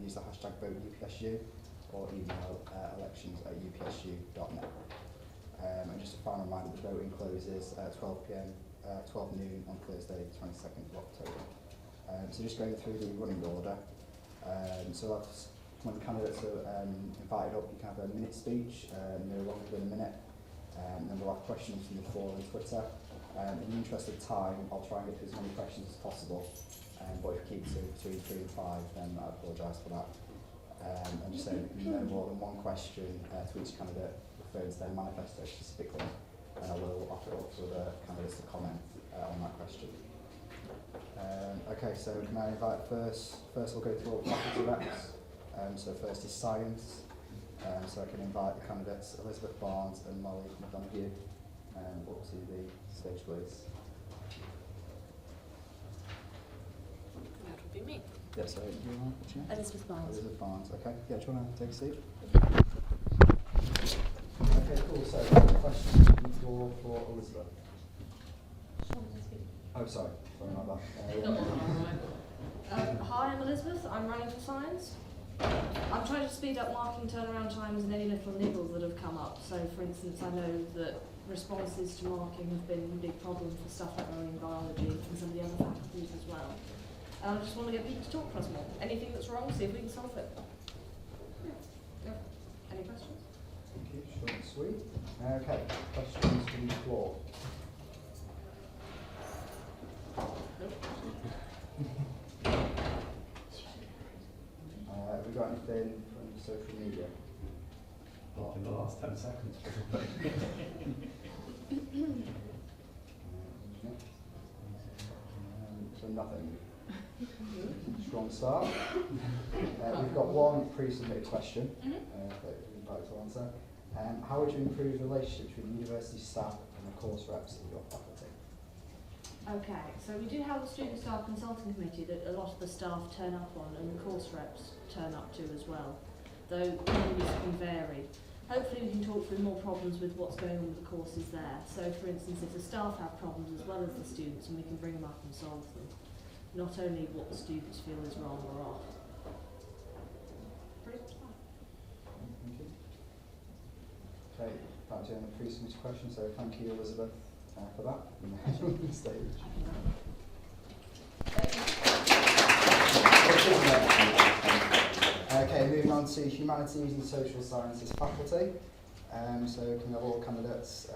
use the hashtag #VoteUPSU or email elections@upsu.net. And just a final reminder, the voting closes at 12 p.m, 12 noon on Thursday, 22nd of October. So just going through the running order. So when the candidates are invited up, you can have a minute speech, no longer than a minute. And then we'll have questions from the floor and Twitter. In the interest of time, I'll try and get through as many questions as possible. But if you keep to between 3 and 5, then I apologise for that. And just say no more than one question to each candidate referring to their manifesto specifically, and I will offer it up to the candidates to comment on that question. Okay, so can I invite first we'll go through all the faculty reps. So first is science. So I can invite the candidates Elizabeth Barnes and Molly McDonoghue up to the stage, please. That would be me. Yeah, so you want to Elizabeth Barnes. Elizabeth Barnes, okay. Yeah, do you want to take a seat? Okay, cool. So, questions for Elizabeth? Oh, sorry about that. Hi, I'm Elizabeth. I'm running for science. I'm trying to speed up marking turnaround times and any little niggles that have come up. So, for instance, I know that responses to marking have been a big problem for stuff like marine biology and some of the other faculties as well. And I just want to get people to talk to us more. Anything that's wrong, see if we can solve it. Yeah. Any questions? Thank you. Short and sweet. Okay, questions from the floor. Have we got anything from social media? Not in the last 10 seconds. So nothing. Strong start. We've got one pre-submitted question that we'd like to answer. How would you improve relationships with university staff and the course reps of your faculty? Okay, so we do have a student staff consulting committee that a lot of the staff turn up on and the course reps turn up to as well, though these can vary. Hopefully we can talk through more problems with what's going on with the courses there. So for instance, if the staff have problems as well as the students, and we can bring them up and solve them. Not only what the students feel is wrong or off. Pretty much fine. Thank you. Okay, back to you on the pre-submitted question, so thank you Elizabeth for that. Stage. Okay, moving on to humanities and social sciences faculty. So can we have all candidates?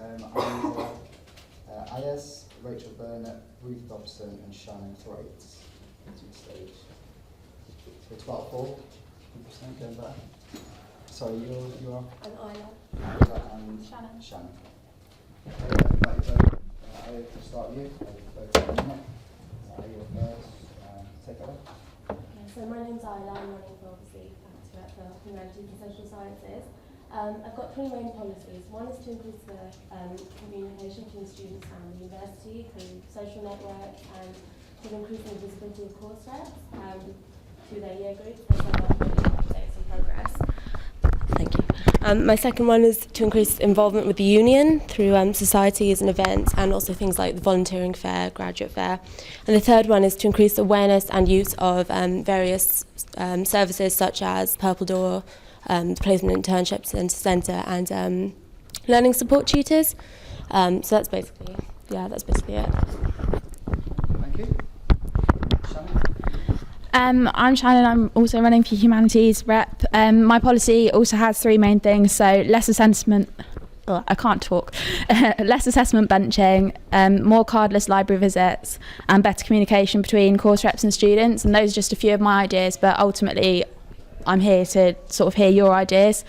Ayes, Rachel Burnett, Ruth Dobson and Shannon Thwaites to the stage. So 12-4, 100% going back. Sorry, you are? I'm Isla. And Shannon. Okay, invite you both. Ayes, to start with you. Both in a minute. You're first. Take it away. Okay, so my name's Isla. I'm running for obviously faculty rep for humanities and social sciences. I've got 3 main policies. One is to increase the communication between students and the university through social network and to increase the visibility of course reps through their year groups as well as updates and progress. Thank you. My second one is to increase involvement with the union through societies and events and also things like the volunteering fair, graduate fair. And the third one is to increase awareness and use of various services such as Purple Door, the Placement Internships Centre and learning support tutors. So that's basically it. Thank you. Shannon? I'm Shannon, I'm also running for Humanities Rep. My policy also has 3 main things, so less assessment benching, more cardless library visits and better communication between course reps and students, and those are just a few of my ideas, but ultimately I'm here to sort of hear your ideas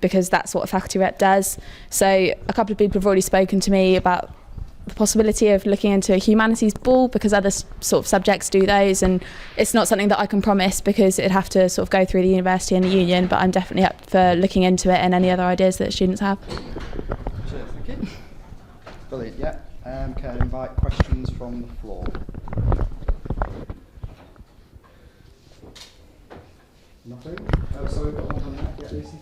because that's what a faculty rep does. So a couple of people have already spoken to me about the possibility of looking into a humanities ball because other sort of subjects do those, and it's not something that I can promise because it'd have to sort of go through the university and the union, but I'm definitely up for looking into it and any other ideas that students have. Cheers, thank you. Brilliant, yeah. Can I invite questions from the floor? Nothing? Oh, sorry, we've got one on there. Yeah, Lucy.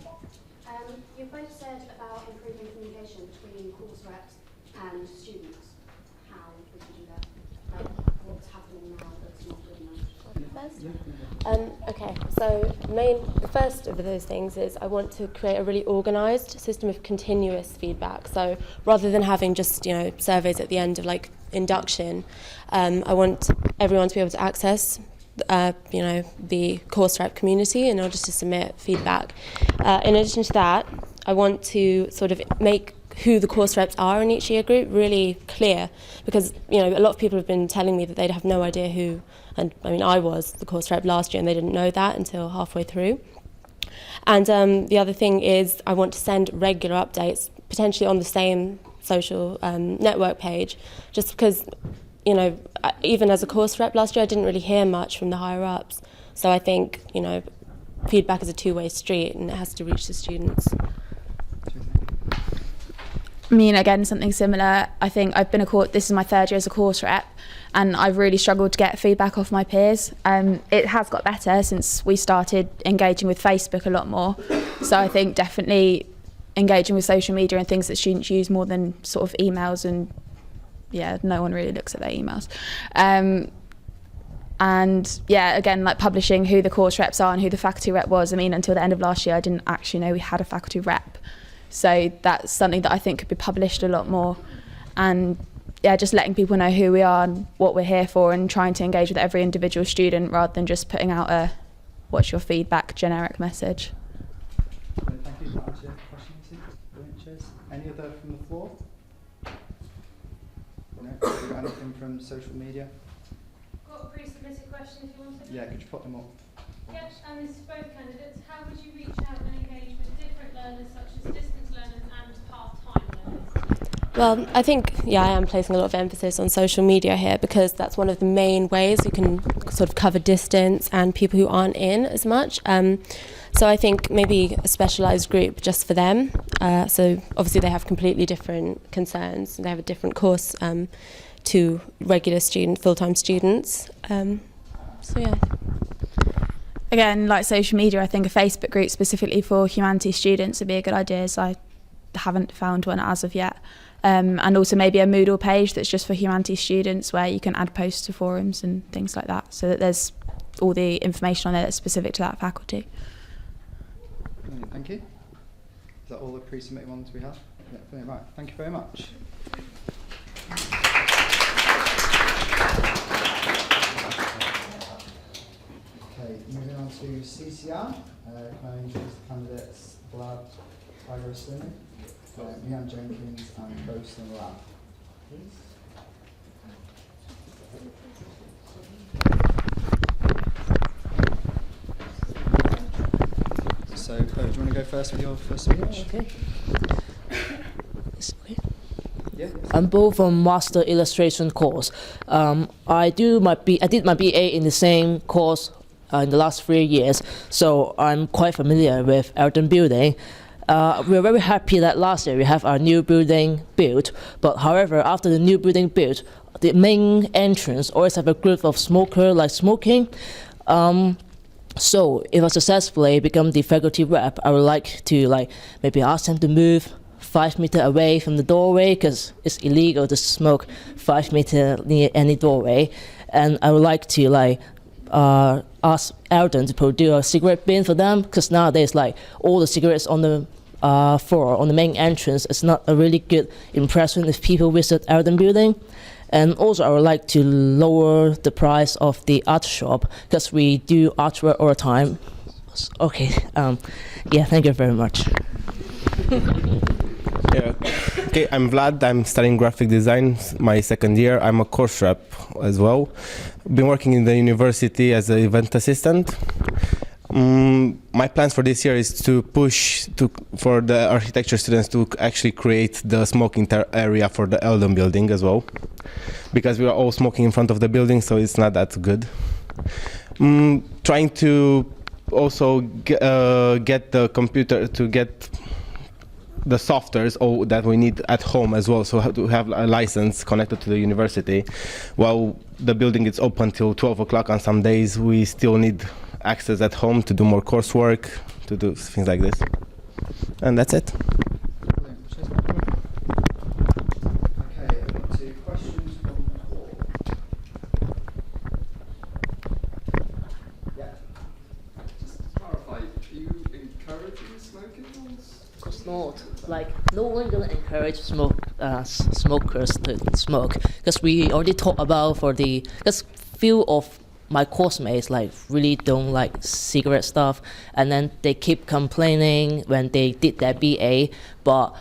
You both said about improving communication between course reps and students. How would you do that? Like, what's happening now that's not good enough? first? Yeah. Okay, so the first of those things is I want to create a really organised system of continuous feedback. So rather than having just surveys at the end of like induction, I want everyone to be able to access the course rep community in order to submit feedback. In addition to that, I want to sort of make who the course reps are in each year group really clear, because a lot of people have been telling me that they'd have no idea who, and I mean I was the course rep last year and they didn't know that until halfway through. And the other thing is I want to send regular updates, potentially on the same social network page, just because even as a course rep last year I didn't really hear much from the higher ups, so I think feedback is a two-way street and it has to reach the students. I mean, again, something similar. I think I've been this is my third year as a course rep, and I've really struggled to get feedback off my peers. It has got better since we started engaging with Facebook a lot more. So I think definitely engaging with social media and things that students use more than sort of emails, and no one really looks at their emails. And again, like publishing who the course reps are and who the faculty rep was. I mean, until the end of last year, I didn't actually know we had a faculty rep. So that's something that I think could be published a lot more, and just letting people know who we are and what we're here for, and trying to engage with every individual student rather than just putting out a "what's your feedback" generic message. Thank you. That answers your question, brilliant, cheers. Any other from the floor? No? Have you got anything from social media? Got a pre-submitted question if you want to. Yeah, could you put them up? Yes, and this is both candidates. How would you reach out and engage with different learners such as distance learners and part-time learners? Well, I think, I am placing a lot of emphasis on social media here, because that's one of the main ways you can sort of cover distance and people who aren't in as much. So I think maybe a specialised group just for them. So obviously they have completely different concerns. They have a different course to regular full-time students. Again, like social media, I think a Facebook group specifically for humanities students would be a good idea, so I haven't found one as of yet. And also maybe a Moodle page that's just for humanities students, where you can add posts to forums and things like that, so that there's all the information on there that's specific to that faculty. Brilliant, thank you. Is that all the pre-submitted ones we have? Yeah, brilliant, right. Thank you very much. Okay, moving on to CCR. Can I introduce the candidates Vlad Tigerslini, Leanne Jenkins and Bosun Lab, please? So, do you want to go first with your first speech? Okay. Yeah. I'm both from Master Illustration course. I did my BA in the same course in the last 3 years, so I'm quite familiar with Elton building. We're very happy that last year we have our new building built, but however, after the new building built, the main entrance always have a group of smokers like smoking. So if I successfully become the faculty rep, I would like to maybe ask them to move 5 meters away from the doorway, because it's illegal to smoke 5 meters near any doorway. And I would like to ask Elton to produce a cigarette bin for them, because nowadays all the cigarettes on the floor on the main entrance is not a really good impression if people visit Elton building. And also I would like to lower the price of the art shop, because we do artwork all the time. Okay, thank you very much. Yeah. Okay, I'm Vlad. I'm studying graphic design, my second year. I'm a course rep as well. Been working in the university as an event assistant. My plans for this year is to push for the architecture students to actually create the smoking area for the Eldon building as well, because we are all smoking in front of the building, so it's not that good. Trying to also get the computer to get the softwares that we need at home as well, so to have a license connected to the university. While the building is open till 12 o'clock on some days, we still need access at home to do more coursework, to do things like this. And that's it. Brilliant. Cheers. Okay, I've got 2 questions from the floor. encouraging smoking ones? Of course not. Like, no one gonna encourage smokers to smoke, because we already talked about because few of my course mates like really don't like cigarette stuff, and then they keep complaining when they did their BA, but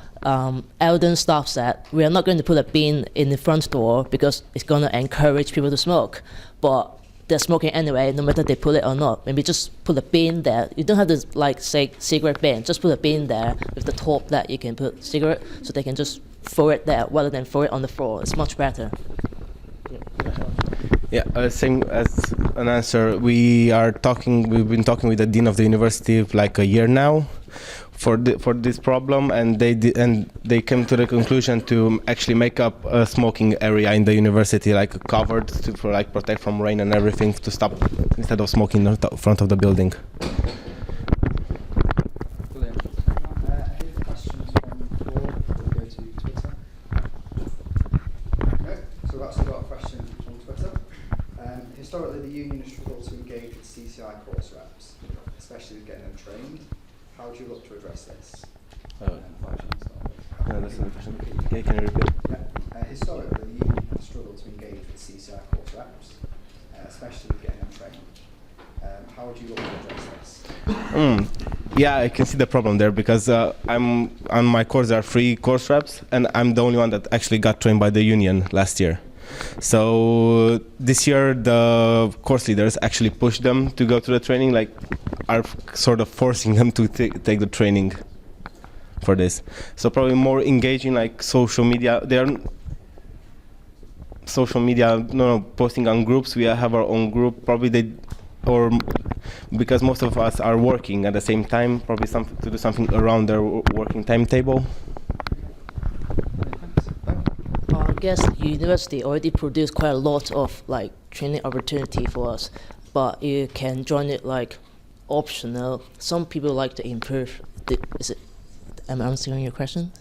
Eldon staff said we are not going to put a bin in the front door because it's going to encourage people to smoke, but they're smoking anyway, no matter they put it or not. Maybe just put a bin there. You don't have to like say cigarette bin, just put a bin there with the top that you can put cigarette, so they can just throw it there rather than throw it on the floor. It's much better. Yeah, same as an answer. We've been talking with the dean of the university for like a year now for this problem, and they came to the conclusion to actually make up a smoking area in the university, like covered for like protect from rain and everything, to stop instead of smoking in the front of the building. Brilliant. Any questions from the floor before we go to Twitter? No? So we've actually got a question from Twitter. Historically, the union has struggled to engage with CCI course reps, especially with getting them trained. How do you look to address this? No, that's not a question. Okay, can you repeat? Yeah. Historically, the union has struggled to engage with CCI course reps, especially with getting them trained. How would you look to address this? Yeah, I can see the problem there, because I'm on my course there are 3 course reps, and I'm the only one that actually got trained by the union last year. So this year the course leaders actually push them to go to the training, like are sort of forcing them to take the training for this. So probably more engaging, like social media. Posting on groups. We have our own group. Probably because most of us are working at the same time, probably to do something around their working timetable. I guess the university already produced quite a lot of like training opportunity for us, but you can join it like optional. Some people like to improve. Am I answering your question?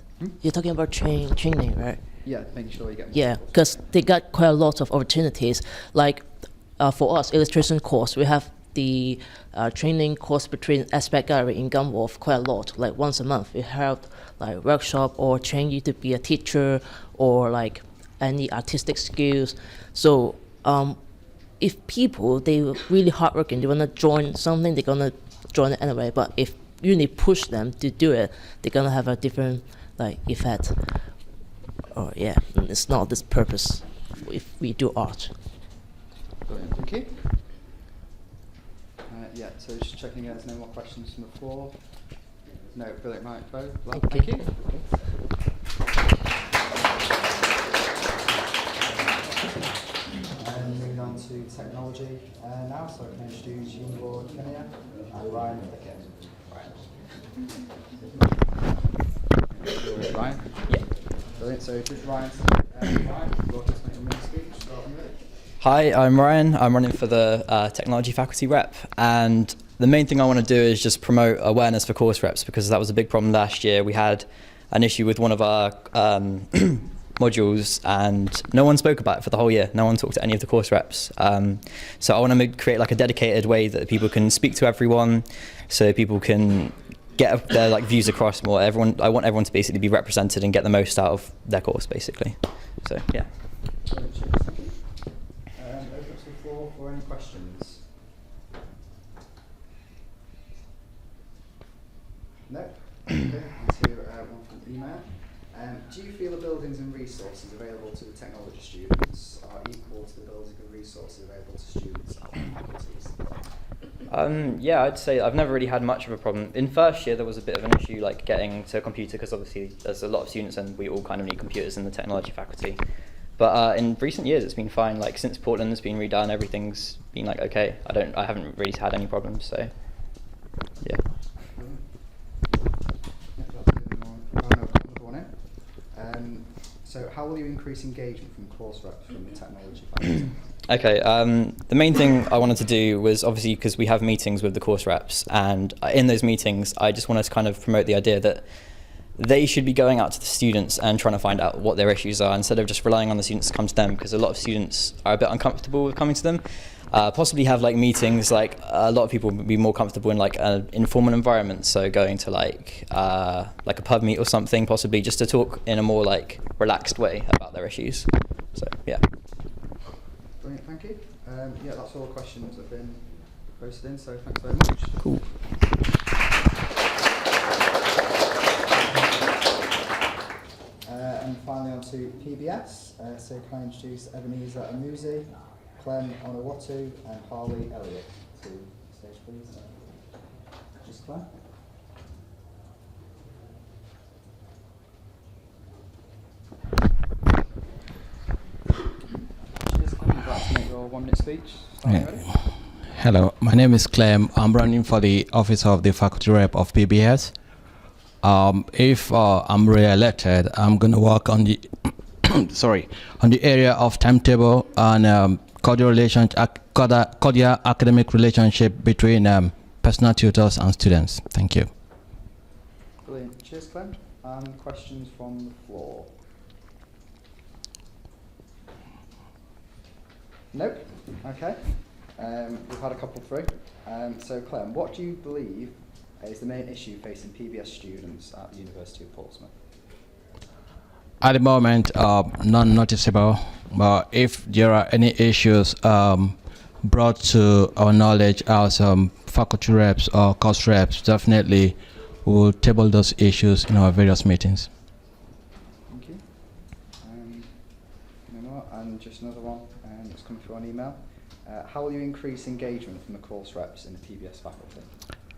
You're talking about training, right? Yeah, making sure you get. Yeah, because they got quite a lot of opportunities. Like for us, illustration course, we have the training course between Aspect Gallery in Gunwharf quite a lot. Like once a month, we have like workshop or train you to be a teacher or like any artistic skills. So if people, they were really hardworking, they want to join something, they're going to join it anyway. But if you really push them to do it, they're going to have a different like effect. Or yeah, it's not this purpose if we do art. Brilliant, thank you. Yeah, so just checking there's no more questions from the floor. No, brilliant, right, both. Thank you. Moving on to technology now, so I can introduce young board Kenya and Ryan Pickett. Ryan? Yeah. Brilliant, so just Ryan, you're just making a speech, starting with. Hi, I'm Ryan. I'm running for the technology faculty rep, and the main thing I want to do is just promote awareness for course reps, because that was a big problem last year. We had an issue with one of our modules, and no one spoke about it for the whole year. No one talked to any of the course reps. So I want to create like a dedicated way that people can speak to everyone, so people can get their like views across more. I want everyone to basically be represented and get the most out of their course, basically. So yeah. Open to the floor for any questions. No? Okay, on to one from email. Do you feel the buildings and resources available to the technology students are equal to the buildings and resources available to students at the faculties? Yeah, I'd say I've never really had much of a problem. In first year, there was a bit of an issue like getting to a computer, because obviously there's a lot of students and we all kind of need computers in the technology faculty. But in recent years, it's been fine. Like since Portland has been redone, everything's been like okay. I haven't really had any problems. So yeah. So how will you increase engagement from course reps from the technology faculty? Okay, the main thing I wanted to do was obviously because we have meetings with the course reps, and in those meetings I just wanted to kind of promote the idea that they should be going out to the students and trying to find out what their issues are, instead of just relying on the students to come to them, because a lot of students are a bit uncomfortable with coming to them. possibly have like meetings. Like a lot of people would be more comfortable in like an informal environment, so going to like a pub meet or something, possibly just to talk in a more like relaxed way about their issues. So yeah. Brilliant, thank you. Yeah, that's all the questions that have been posted in, so thanks very much. Cool. And finally on to PBS. So can I introduce Ebenezer Amuzi, Clem Onawatu and Harley Elliot to the stage, please. Just Clem. Cheers, Clem. You'd like to make your 1-minute speech. Ready? Hello, my name is Clem. I'm running for the office of the faculty rep of PBS. If I'm re-elected, I'm going to work on the on the area of timetable and cordial academic relationship between personal tutors and students. Thank you. Brilliant. Cheers, Clem. Questions from the floor? Nope. Okay. We've had a couple through. So, Clem, what do you believe is the main issue facing PBS students at the University of Portsmouth? At the moment, none noticeable, but if there are any issues brought to our knowledge as faculty reps or course reps, definitely we'll table those issues in our various meetings. Thank you. No more. And just another one that's come through on email. How will you increase engagement from the course reps in the PBS faculty?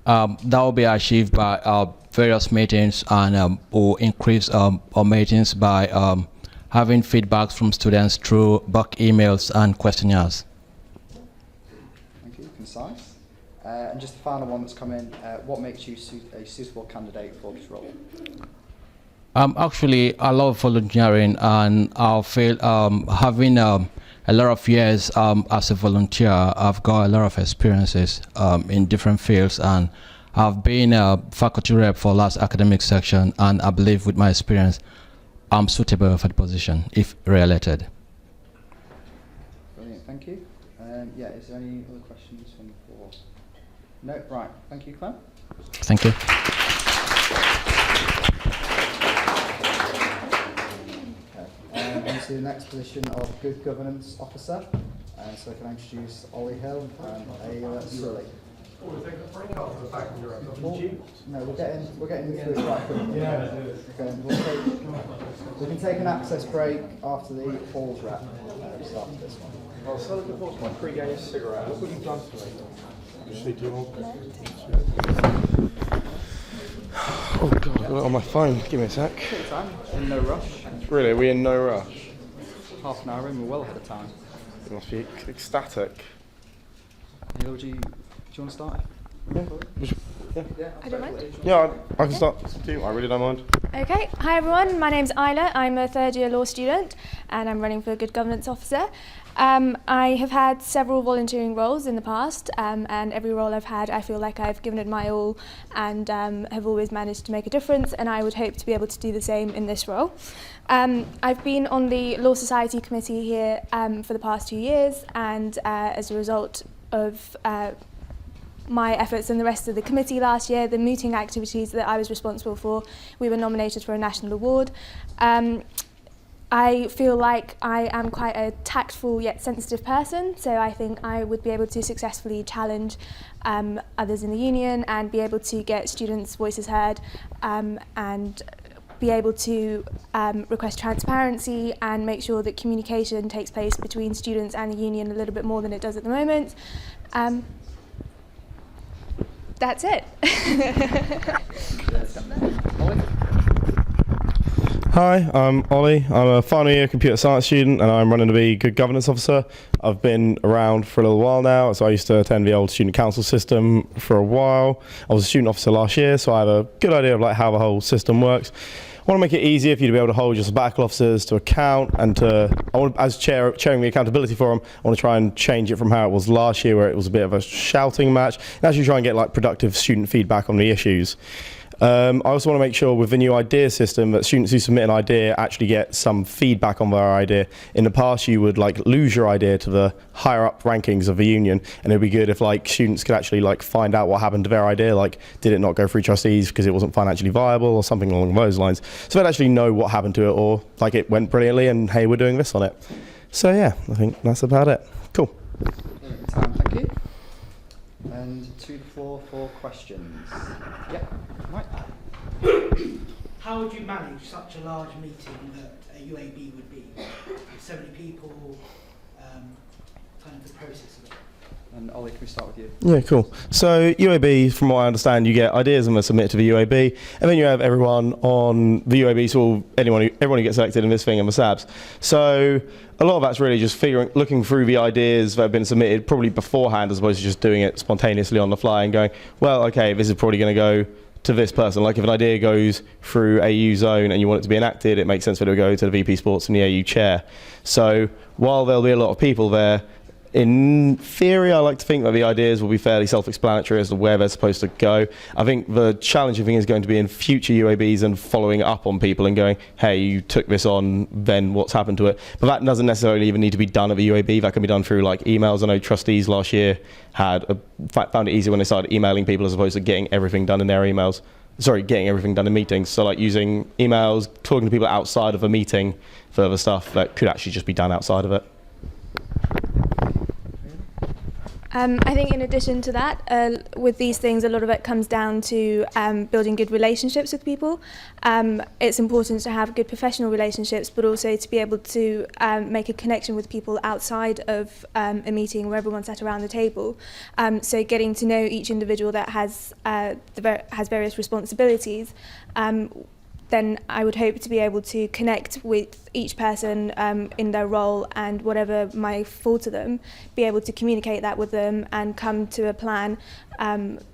That will be achieved by various meetings, and we'll increase our meetings by having feedbacks from students through bulk emails and questionnaires. Thank you. Concise. And just the final one that's come in, what makes you a suitable candidate for this role? Actually, I love volunteering, and I feel having a lot of years as a volunteer, I've got a lot of experiences in different fields, and I've been a faculty rep for last academic section, and I believe with my experience, I'm suitable for the position if re-elected. Brilliant, thank you. Yeah, is there any other questions from the floor? No, right. Thank you, Clem. Thank you. On to the next position of Good Governance Officer. So can I introduce Ollie Hill and Ayla Sully. No, we're getting through it right quickly. Yeah, we can take an access break after the halls wrap. Start with this one. I'll sell it before my pre-game cigarette. What have you done for me? Oh god, I've got it on my phone. Give me a sec. Take your time. In no rush. Really, are we in no rush? Half an hour in, we're well ahead of time. It must be ecstatic. Neil, do you want to start? Yeah. Yeah. I don't mind. Yeah, I can start too. I really don't mind. Okay, hi everyone, my name's Isla, I'm a third year law student and I'm running for Good Governance Officer. I have had several volunteering roles in the past, and every role I've had I feel like I've given it my all and have always managed to make a difference, and I would hope to be able to do the same in this role. I've been on the Law Society Committee here for the past 2 years, and as a result of my efforts and the rest of the committee last year, the mooting activities that I was responsible for, we were nominated for a national award. I feel like I am quite a tactful yet sensitive person, so I think I would be able to successfully challenge others in the union and be able to get students' voices heard, and be able to request transparency and make sure that communication takes place between students and the union a little bit more than it does at the moment. That's it. Hi, I'm Ollie. I'm a final year computer science student and I'm running to be Good Governance Officer. I've been around for a little while now, so I used to attend the old student council system for a while. I was a student officer last year, so I have a good idea of like how the whole system works. I want to make it easier for you to be able to hold your sabbatical officers to account, and as chairing the accountability forum, I want to try and change it from how it was last year, where it was a bit of a shouting match, and actually try and get like productive student feedback on the issues. I also want to make sure with the new idea system that students who submit an idea actually get some feedback on their idea. In the past, you would like lose your idea to the higher up rankings of the union, and it'd be good if like students could actually like find out what happened to their idea, like did it not go through trustees because it wasn't financially viable or something along those lines. So they'd actually know what happened to it, or like it went brilliantly and hey, we're doing this on it. So yeah, I think that's about it. Cool. Thank you. And to the floor for questions. Yep. Right. How would you manage such a large meeting that a UAB would be? With so many people, kind of the process of it. And Ollie, can we start with you? Yeah, cool. So UAB, from what I understand, you get ideas and they're submitted to the UAB, and then you have everyone on the UAB, so everyone who gets selected in this thing and the SABs. So a lot of that's really just looking through the ideas that have been submitted probably beforehand, as opposed to just doing it spontaneously on the fly and going, well, okay, this is probably going to go to this person. Like if an idea goes through AU zone and you want it to be enacted, it makes sense for it to go to the VP Sports and the AU chair. So while there'll be a lot of people there, in theory, I like to think that the ideas will be fairly self-explanatory as to where they're supposed to go. I think the challenging thing is going to be in future UABs and following up on people and going, hey, you took this on, then what's happened to it? But that doesn't necessarily even need to be done at the UAB. That can be done through like emails. I know trustees last year found it easier when they started emailing people as opposed to getting everything done in their emails. Sorry, getting everything done in meetings. So like using emails, talking to people outside of a meeting for other stuff that could actually just be done outside of it. I think in addition to that, with these things, a lot of it comes down to building good relationships with people. It's important to have good professional relationships, but also to be able to make a connection with people outside of a meeting where everyone's sat around the table. So getting to know each individual that has various responsibilities, then I would hope to be able to connect with each person in their role, and whatever might fall to them, be able to communicate that with them and come to a plan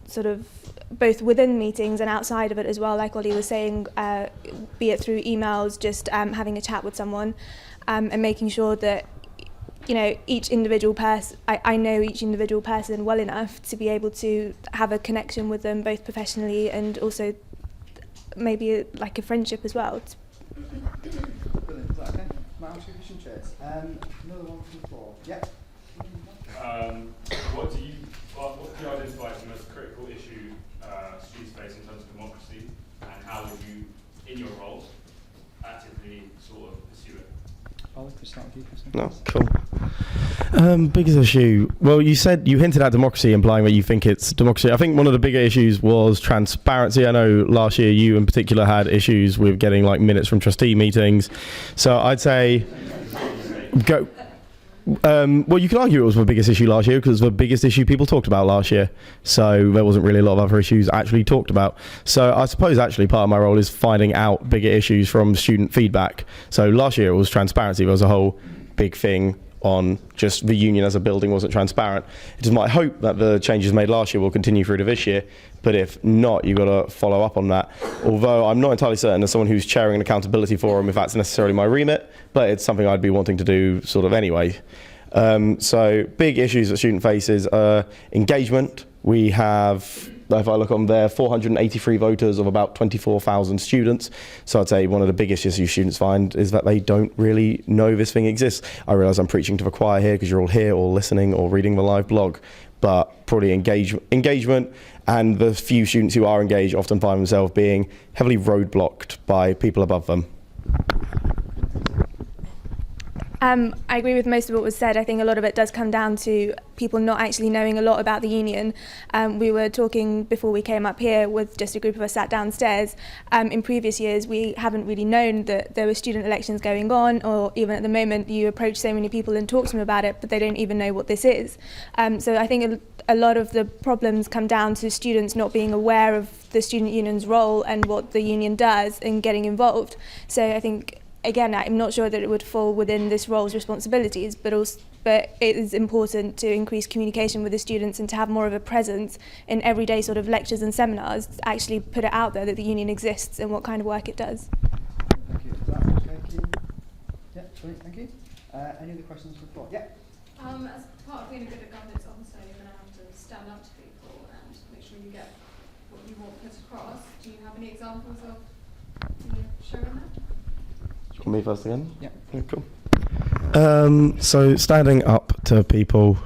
sort of both within meetings and outside of it as well, like Ollie was saying, be it through emails, just having a chat with someone and making sure that each individual person, I know each individual person well enough to be able to have a connection with them both professionally and also maybe like a friendship as well. Brilliant. Is that okay? Might ask you a question, Chase. Another one from the floor. Yep. What do you identify as the most critical issue students face in terms of democracy, and how would you, in your role, actively sort of pursue it? Ollie, could start with you for a second? No, cool. Biggest issue. Well, you hinted at democracy, implying that you think it's democracy. I think one of the bigger issues was transparency. I know last year you in particular had issues with getting like minutes from trustee meetings. So I'd say go. Well, you could argue it was the biggest issue last year because it was the biggest issue people talked about last year. So there wasn't really a lot of other issues actually talked about. So I suppose actually part of my role is finding out bigger issues from student feedback. So last year it was transparency. There was a whole big thing on just the union as a building wasn't transparent. It is my hope that the changes made last year will continue through to this year, but if not, you've got to follow up on that. Although I'm not entirely certain as someone who's chairing an accountability forum if that's necessarily my remit, but it's something I'd be wanting to do sort of anyway. So big issues that student faces are engagement. We have, if I look on there, 483 voters of about 24,000 students. So I'd say one of the biggest issues students find is that they don't really know this thing exists. I realise I'm preaching to the choir here because you're all here or listening or reading the live blog, but probably engagement, and the few students who are engaged often find themselves being heavily roadblocked by people above them. I agree with most of what was said. I think a lot of it does come down to people not actually knowing a lot about the union. We were talking before we came up here with just a group of us sat downstairs. In previous years, we haven't really known that there were student elections going on, or even at the moment, you approach so many people and talk to them about it, but they don't even know what this is. So I think a lot of the problems come down to students not being aware of the student union's role and what the union does and getting involved. So I think, again, I'm not sure that it would fall within this role's responsibilities, but it is important to increase communication with the students and to have more of a presence in everyday sort of lectures and seminars, to actually put it out there that the union exists and what kind of work it does. Thank you. Is that okay? Thank you. Yeah, brilliant, thank you. Any other questions from the floor? Yeah. As part of being a good governance officer, you're going to have to stand up to people and make sure you get what you want put across. Do you have any examples of showing that? Want me first again? Yeah. Cool. So standing up to people.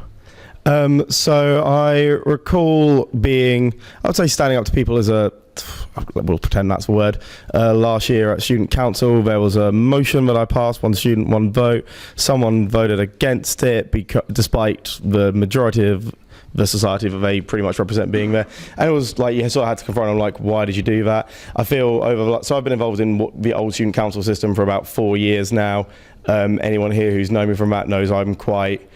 So I recall I would say standing up to people as we'll pretend that's a word. Last year at student council, there was a motion that I passed, one student, one vote. Someone voted against it despite the majority of the society that they pretty much represent being there. And it was like, you sort of had to confront them, like, why did you do that? I feel so I've been involved in the old student council system for about 4 years now. Anyone here who's known me from that knows I'm quite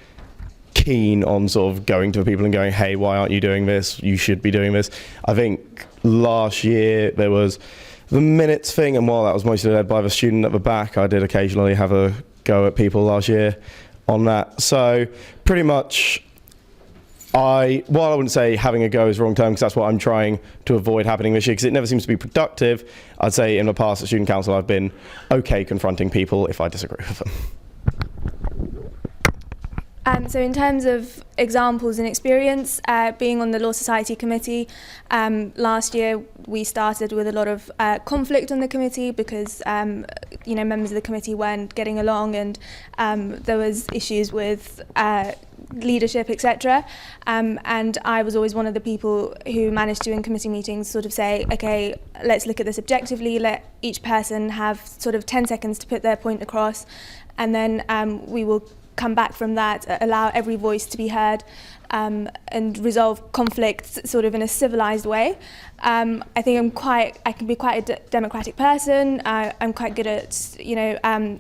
keen on sort of going to people and going, hey, why aren't you doing this? You should be doing this. I think last year there was the minutes thing, and while that was mostly led by the student at the back, I did occasionally have a go at people last year on that. So pretty much, while I wouldn't say having a go is the wrong term, because that's what I'm trying to avoid happening this year, because it never seems to be productive, I'd say in the past at student council I've been okay confronting people if I disagree with them. So in terms of examples and experience, being on the Law Society Committee, last year we started with a lot of conflict on the committee because members of the committee weren't getting along, and there was issues with leadership, etc. And I was always one of the people who managed to, in committee meetings, sort of say, okay, let's look at this objectively, let each person have sort of 10 seconds to put their point across, and then we will come back from that, allow every voice to be heard, and resolve conflicts sort of in a civilized way. I think I can be quite a democratic person. I'm quite good at,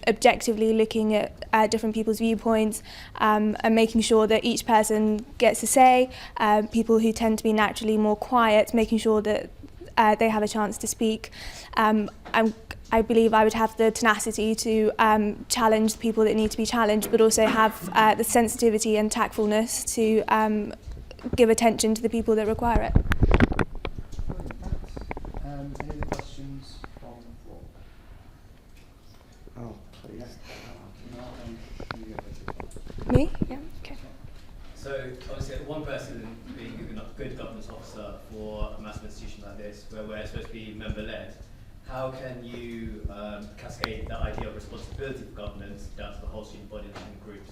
objectively looking at different people's viewpoints, and making sure that each person gets a say. People who tend to be naturally more quiet, making sure that they have a chance to speak. I believe I would have the tenacity to challenge the people that need to be challenged, but also have the sensitivity and tactfulness to give attention to the people that require it. Any other questions from the floor? Oh, please. Me? Yeah, okay. So, obviously, one person being a good governance officer for a massive institution like this, where we're supposed to be member-led, how can you cascade that idea of responsibility for governance down to the whole student body and student groups?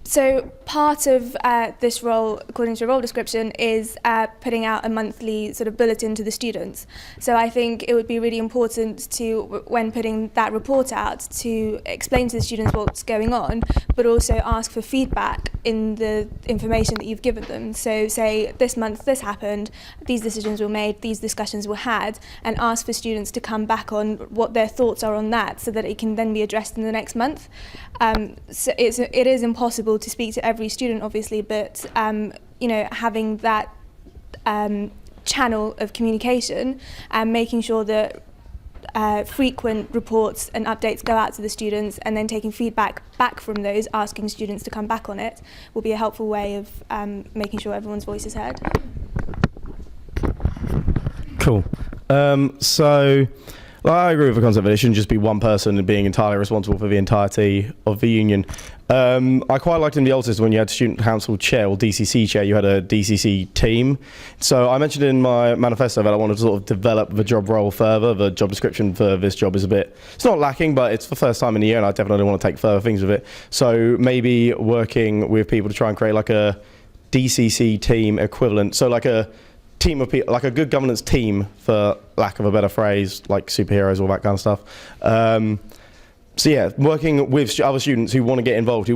So part of this role, according to the role description, is putting out a monthly sort of bulletin to the students. So I think it would be really important to, when putting that report out, to explain to the students what's going on, but also ask for feedback in the information that you've given them. So say, this month this happened, these decisions were made, these discussions were had, and ask for students to come back on what their thoughts are on that, so that it can then be addressed in the next month. So it is impossible to speak to every student, obviously, but having that channel of communication and making sure that frequent reports and updates go out to the students, and then taking feedback back from those, asking students to come back on it, will be a helpful way of making sure everyone's voice is heard. Cool. So I agree with the concept that it shouldn't just be one person being entirely responsible for the entirety of the union. I quite liked in the old system when you had student council chair or DCC chair, you had a DCC team. So I mentioned in my manifesto that I wanted to sort of develop the job role further. The job description for this job is it's not lacking, but it's the first time in a year, and I definitely want to take further things with it. So maybe working with people to try and create like a DCC team equivalent. So like a team of people, like a good governance team, for lack of a better phrase, like superheroes, all that kind of stuff. So yeah, working with other students who want to get involved,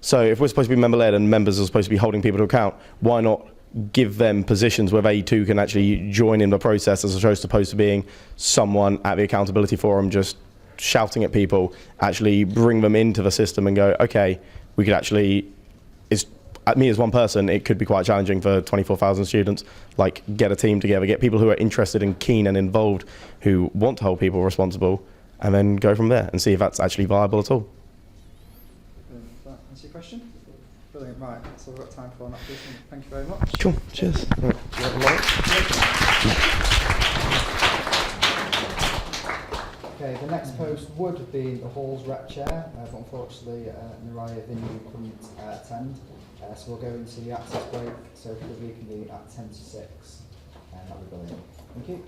so if we're supposed to be member-led and members are supposed to be holding people to account, why not give them positions where they too can actually join in the process, as opposed to being someone at the accountability forum just shouting at people, actually bring them into the system and go, okay, we could actually, me as one person, it could be quite challenging for 24,000 students. Like, get a team together, get people who are interested and keen and involved, who want to hold people responsible, and then go from there and see if that's actually viable at all. Does that answer your question? Brilliant. Right, so we've got time for an application. Thank you very much. Cool. Cheers. Right. Do you have a light? Okay, the next post would have been the Hall's rep chair, but unfortunately Naraya Vinny couldn't attend. So we'll go into the access break, so if we reconvene at 10 to 6, and that'll be brilliant. Thank you.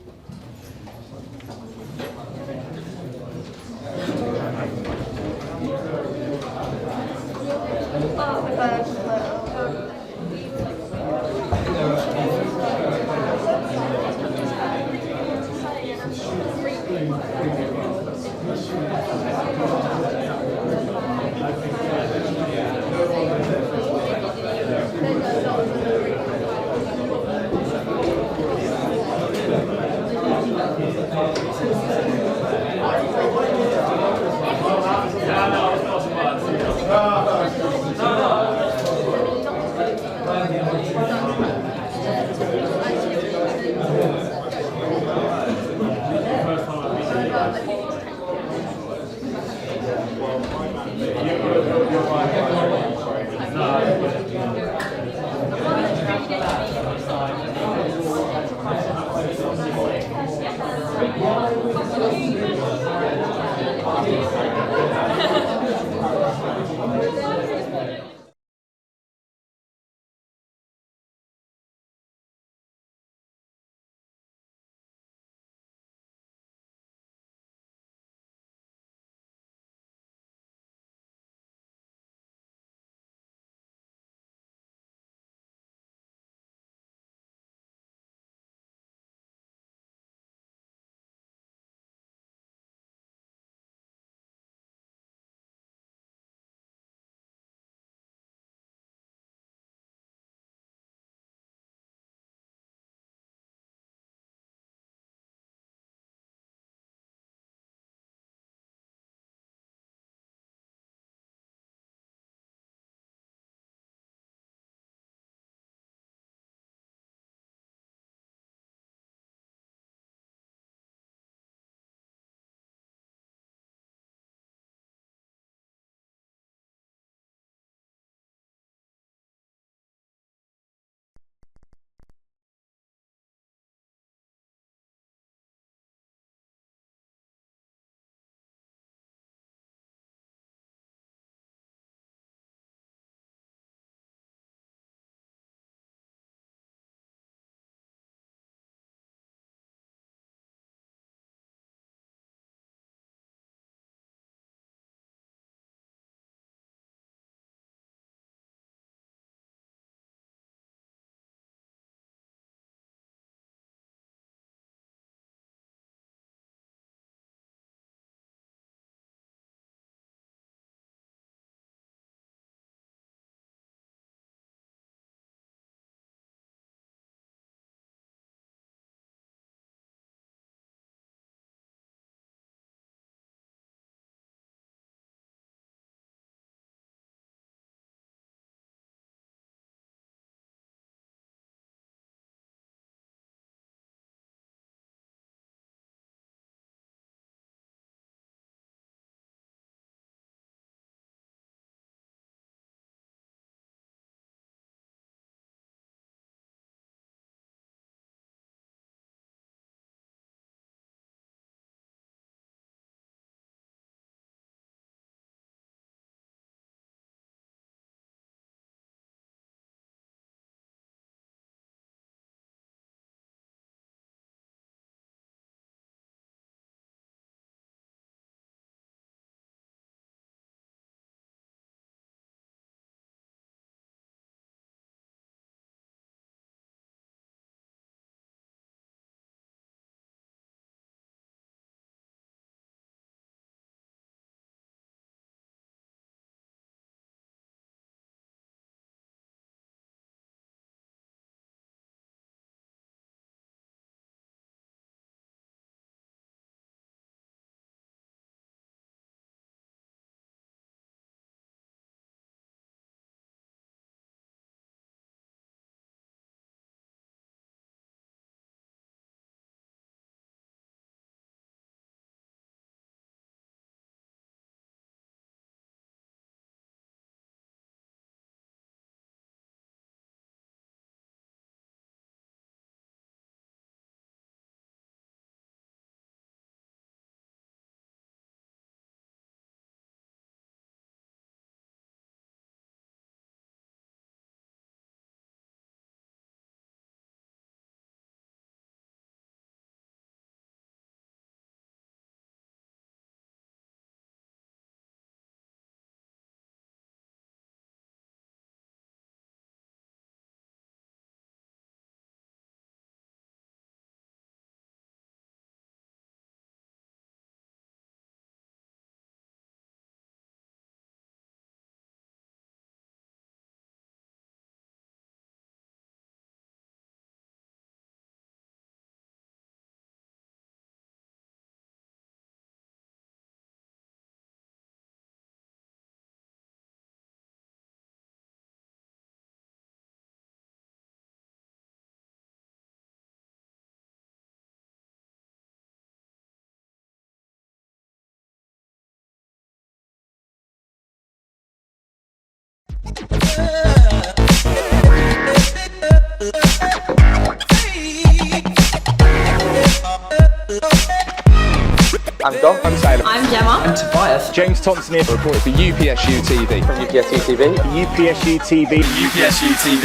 I'm Dom. I'm Salem. I'm Gemma. I'm Tobias. James Thompson here, reporting for UPSU TV. From UPSU TV. UPSU TV. UPSU TV.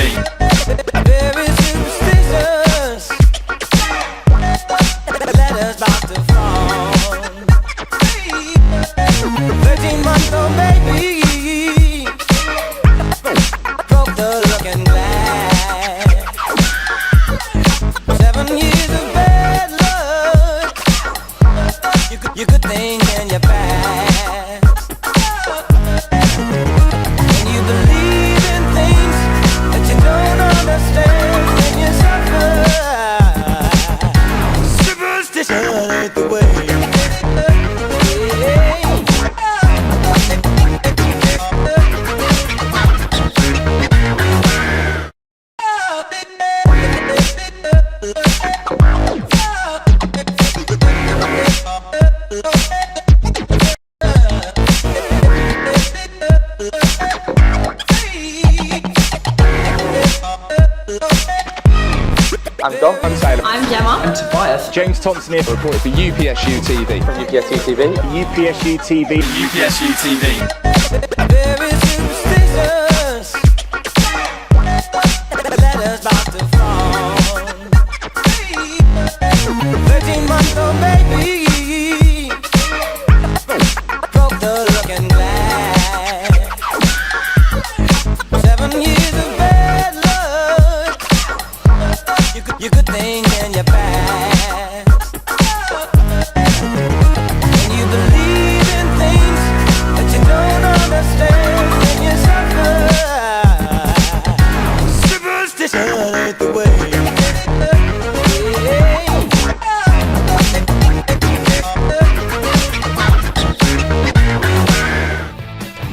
Very superstitious. Letters about to fall. 13-month-old baby broke the looking glass. 7 years of bad luck. You could think in your past. And you believe in things that you don't understand, and you suffer. Superstition ain't the way. I'm Dom. I'm Salem. I'm Gemma. I'm Tobias. James Thompson here, reporting for UPSU TV. From UPSU TV. UPSU TV. UPSU TV. Very superstitious. Letters about to fall. 13-month-old baby broke the looking glass. 7 years of bad luck. You could think in your past. And you believe in things that you don't understand, and you suffer. Superstition ain't the way.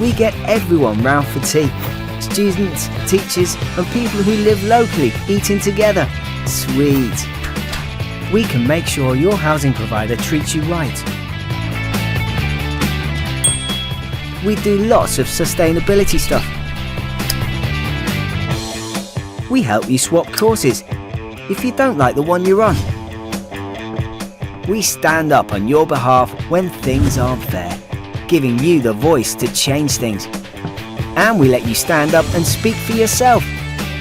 We get everyone round for tea. Students, teachers and people who live locally eating together. Sweet. We can make sure your housing provider treats you right. We do lots of sustainability stuff. We help you swap courses if you don't like the one you're on. We stand up on your behalf when things aren't fair, giving you the voice to change things. And we let you stand up and speak for yourself.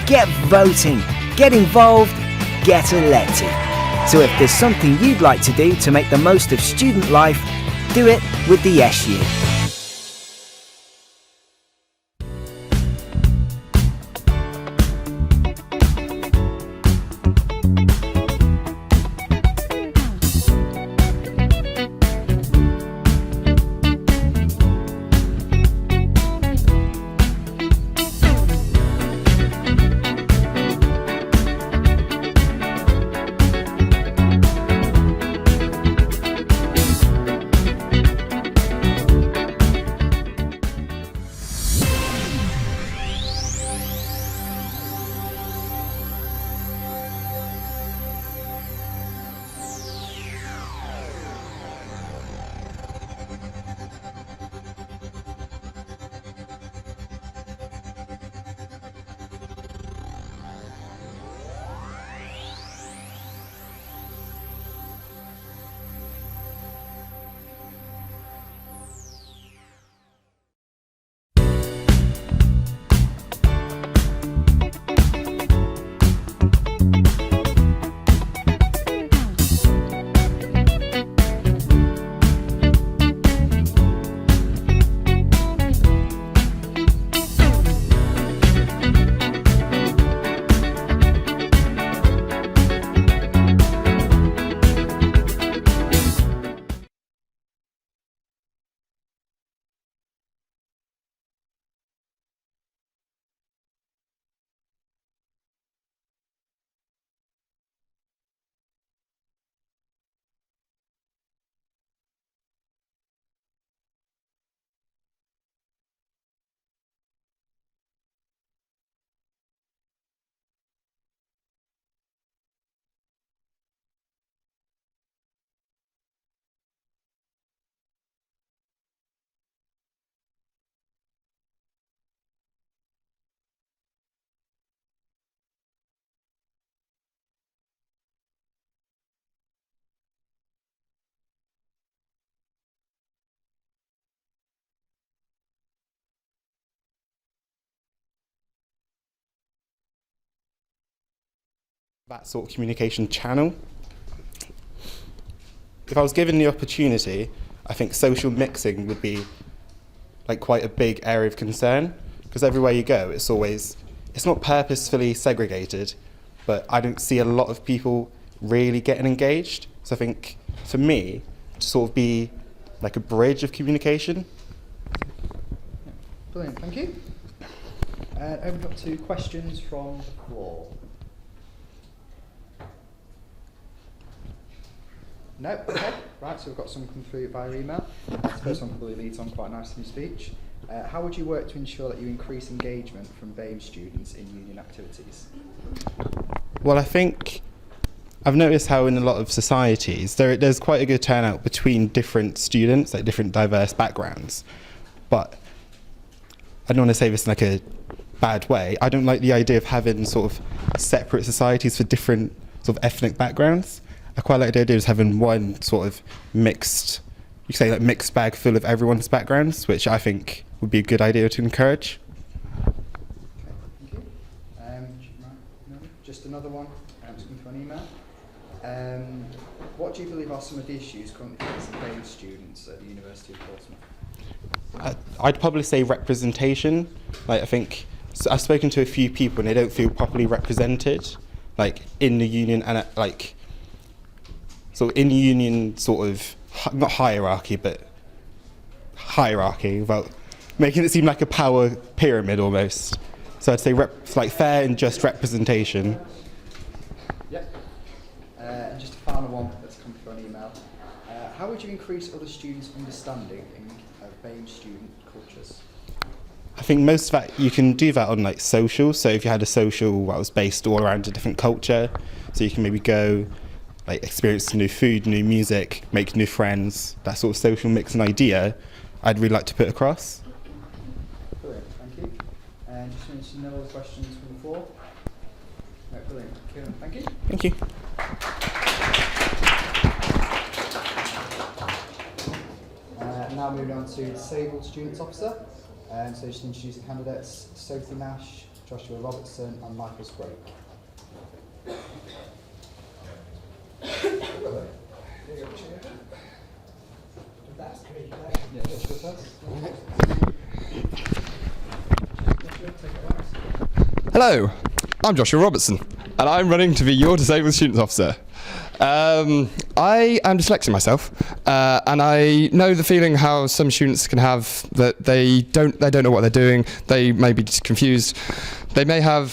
Get voting, get involved, get elected. So if there's something you'd like to do to make the most of student life, do it with the SU. that sort of communication channel. If I was given the opportunity, I think social mixing would be like quite a big area of concern, because everywhere you go, it's not purposefully segregated, but I don't see a lot of people really getting engaged. So I think for me, to sort of be like a bridge of communication. Brilliant, thank you. Open up to questions from the floor. No? Okay. Right, so we've got some come through via email. The first one probably leads on quite nicely in your speech. How would you work to ensure that you increase engagement from BAME students in union activities? Well, I think I've noticed how in a lot of societies there's quite a good turnout between different students, like different diverse backgrounds. But I don't want to say this in like a bad way. I don't like the idea of having sort of separate societies for different sort of ethnic backgrounds. I quite like the idea of having one sort of mixed, you could say like mixed bag full of everyone's backgrounds, which I think would be a good idea to encourage. Thank you. Just another one, just coming through an email. What do you believe are some of the issues currently facing BAME students at the University of Portsmouth? I'd probably say representation. Like I think I've spoken to a few people and they don't feel properly represented, like in the union and in the union sort of not hierarchy, but hierarchy, without making it seem like a power pyramid almost. So I'd say like fair and just representation. Yep. And just a final one that's come through an email. How would you increase other students' understanding of BAME student cultures? I think most of that, you can do that on like social. So if you had a social that was based all around a different culture, so you can maybe go like experience new food, new music, make new friends, that sort of social mix and idea, I'd really like to put across. Brilliant, thank you. And just mention no other questions from the floor. No, brilliant, Kieran, thank you. Thank you. Now moving on to Disabled Students Officer. So just introduce the candidates, Sophie Nash, Joshua Robertson and Michael Scrake. Hello, I'm Joshua Robertson and I'm running to be your Disabled Students Officer. I am dyslexic myself, and I know the feeling how some students can have that they don't know what they're doing. They may be confused. They may have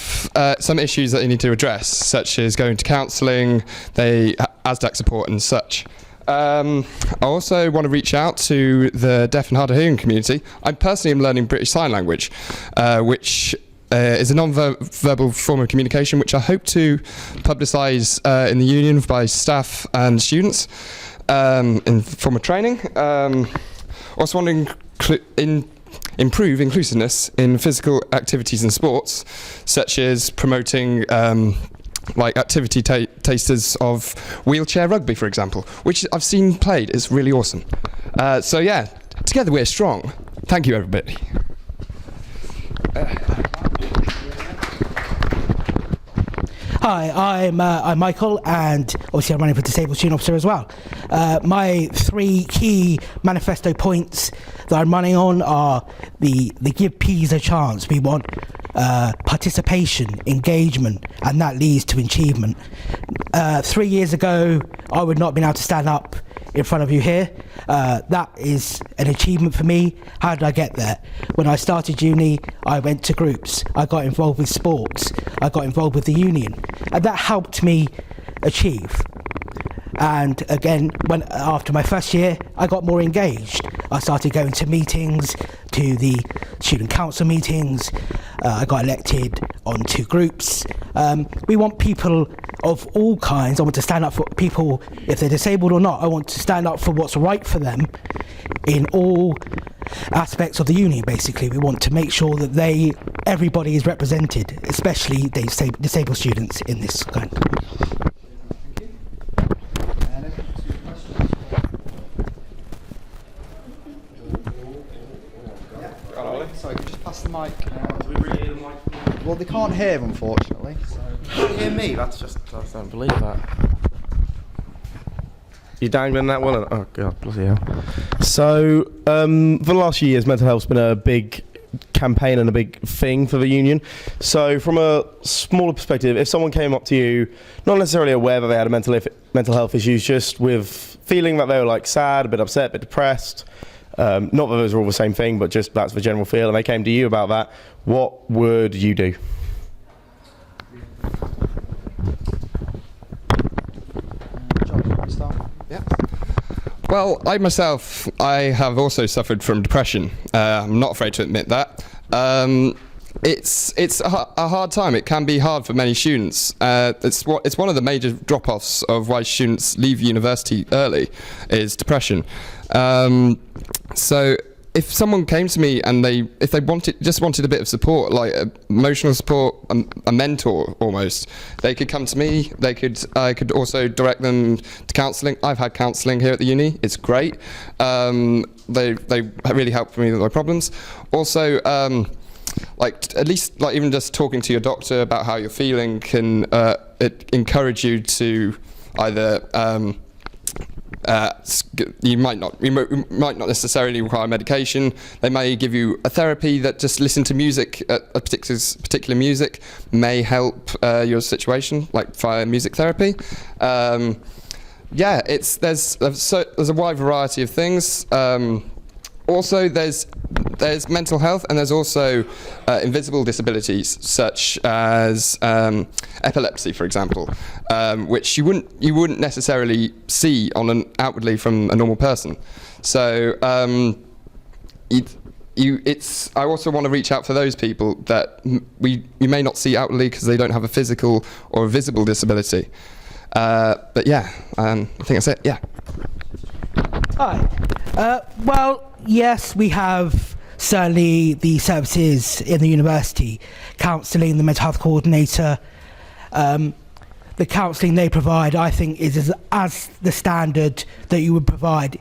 some issues that they need to address, such as going to counselling, ASDAC support and such. I also want to reach out to the deaf and hard of hearing community. I personally am learning British Sign Language, which is a non-verbal form of communication which I hope to publicise in the union by staff and students in form of training. Also want to improve inclusiveness in physical activities and sports, such as promoting like activity tasters of wheelchair rugby, for example, which I've seen played. It's really awesome. So yeah, together we're strong. Thank you, everybody. Hi, I'm Michael, and obviously I'm running for Disabled Student Officer as well. My three key manifesto points that I'm running on are the give P's a chance. We want participation, engagement, and that leads to achievement. 3 years ago, I would not have been able to stand up in front of you here. That is an achievement for me. How did I get there? When I started uni, I went to groups. I got involved with sports. I got involved with the union. And that helped me achieve. And again, after my first year, I got more engaged. I started going to meetings, to the student council meetings. I got elected onto groups. We want people of all kinds. I want to stand up for people, if they're disabled or not. I want to stand up for what's right for them in all aspects of the union, basically. We want to make sure that everybody is represented, especially the disabled students in this kind. Sorry, can you just pass the mic? Well, they can't hear, unfortunately. So. can't hear me. I don't believe that. You're dangling that one? Oh, God, bloody hell. So, for the last few years, mental health's been a big campaign and a big thing for the union. So, from a smaller perspective, if someone came up to you, not necessarily aware that they had a mental health issues, just with feeling that they were like sad, a bit upset, a bit depressed, not that those are all the same thing, but just that's the general feel, and they came to you about that, what would you do? Yeah. Well, I myself, I have also suffered from depression. I'm not afraid to admit that. It's a hard time. It can be hard for many students. It's one of the major drop-offs of why students leave university early, is depression. So if someone came to me and if they wanted a bit of support, like emotional support, a mentor almost, they could come to me. I could also direct them to counselling. I've had counselling here at the uni. It's great. They really helped me with my problems. Also, at least even just talking to your doctor about how you're feeling can encourage you to either. You might not necessarily require medication. They may give you a therapy that just listen to music, a particular music may help your situation, like via music therapy. There's a wide variety of things. Also, there's mental health, and there's also invisible disabilities such as epilepsy, for example, which you wouldn't necessarily see outwardly from a normal person. So I also want to reach out for those people that you may not see outwardly because they don't have a physical or a visible disability. But yeah, I think that's it. Yeah. Hi. Well, yes, we have certainly the services in the university, counselling, the mental health coordinator. The counselling they provide, I think, is as the standard that you would provide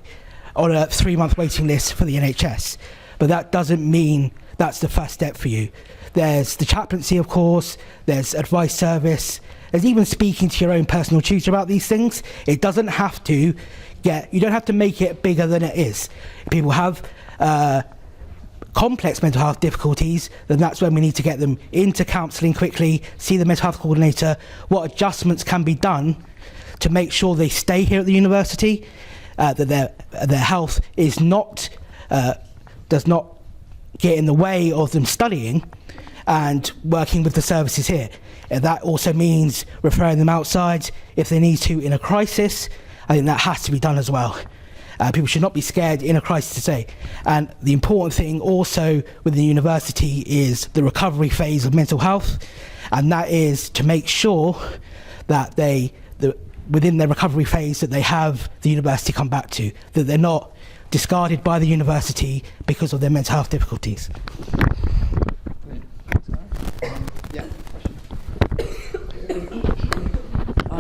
on a 3-month waiting list for the NHS. But that doesn't mean that's the first step for you. There's the chaplaincy, of course, there's advice service, there's even speaking to your own personal tutor about these things. It doesn't have to you don't have to make it bigger than it is. If people have complex mental health difficulties, then that's when we need to get them into counselling quickly, see the mental health coordinator, what adjustments can be done to make sure they stay here at the university, that their health is does not get in the way of them studying and working with the services here. And that also means referring them outside if they need to in a crisis. I think that has to be done as well. People should not be scared in a crisis to say. And the important thing also with the university is the recovery phase of mental health, and that is to make sure that within their recovery phase that they have the university come back to, that they're not discarded by the university because of their mental health difficulties.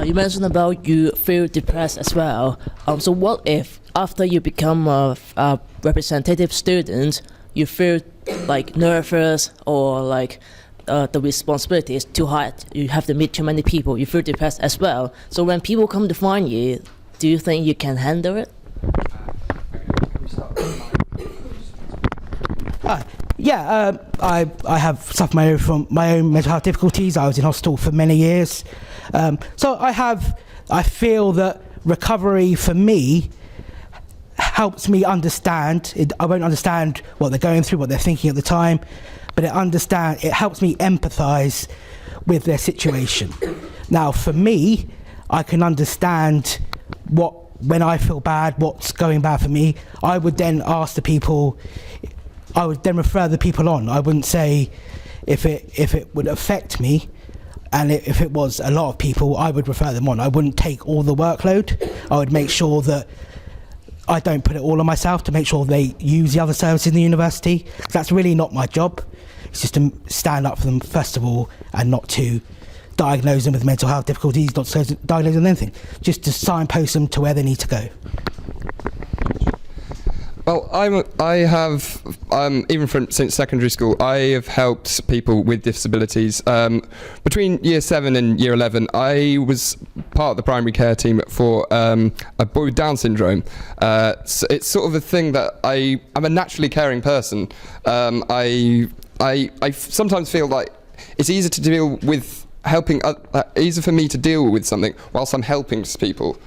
You mentioned about you feel depressed as well. So what if after you become a representative student, you feel like nervous or like the responsibility is too high, you have to meet too many people, you feel depressed as well. So when people come to find you, do you think you can handle it? I have suffered from my own mental health difficulties. I was in hospital for many years. So I feel that recovery for me helps me understand. I won't understand what they're going through, what they're thinking at the time, but it helps me empathise with their situation. Now, for me, I can understand when I feel bad, what's going bad for me. I would then ask the people, I would then refer the people on. I wouldn't say if it would affect me, and if it was a lot of people, I would refer them on. I wouldn't take all the workload. I would make sure that I don't put it all on myself, to make sure they use the other services in the university. That's really not my job. It's just to stand up for them first of all, and not to diagnose them with mental health difficulties, not to diagnose them with anything, just to signpost them to where they need to go. Well, even since secondary school, I have helped people with disabilities. Between year 7 and year 11, I was part of the primary care team for a boy with Down syndrome. So it's sort of a thing that I'm a naturally caring person. I sometimes feel like it's easier to deal with easier for me to deal with something whilst I'm helping people.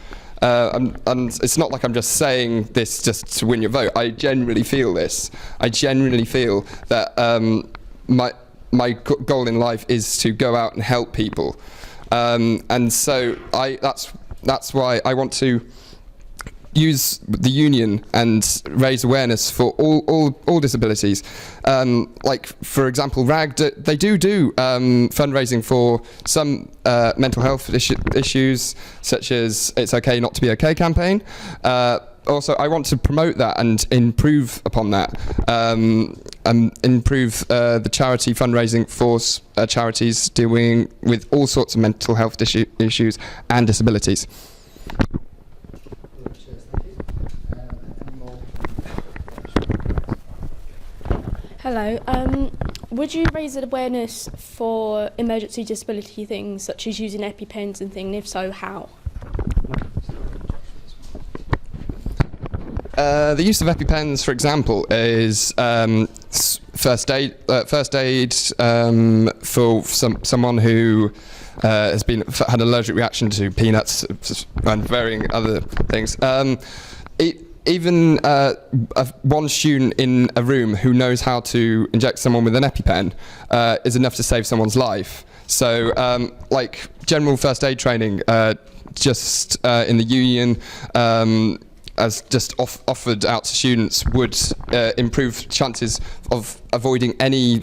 And it's not like I'm just saying this just to win your vote. I genuinely feel this. I genuinely feel that my goal in life is to go out and help people. And so that's why I want to use the union and raise awareness for all disabilities. Like, for example, RAG, they do fundraising for some mental health issues, such as It's Okay Not to Be Okay campaign. Also, I want to promote that and improve upon that, and improve the charity fundraising for charities dealing with all sorts of mental health issues and disabilities. Hello. Would you raise awareness for emergency disability things such as using EpiPens and things, and if so, how? The use of EpiPens, for example, is first aid for someone who has had an allergic reaction to peanuts and varying other things. Even one student in a room who knows how to inject someone with an EpiPen is enough to save someone's life. So, like general first aid training, just in the union, as just offered out to students, would improve chances of avoiding any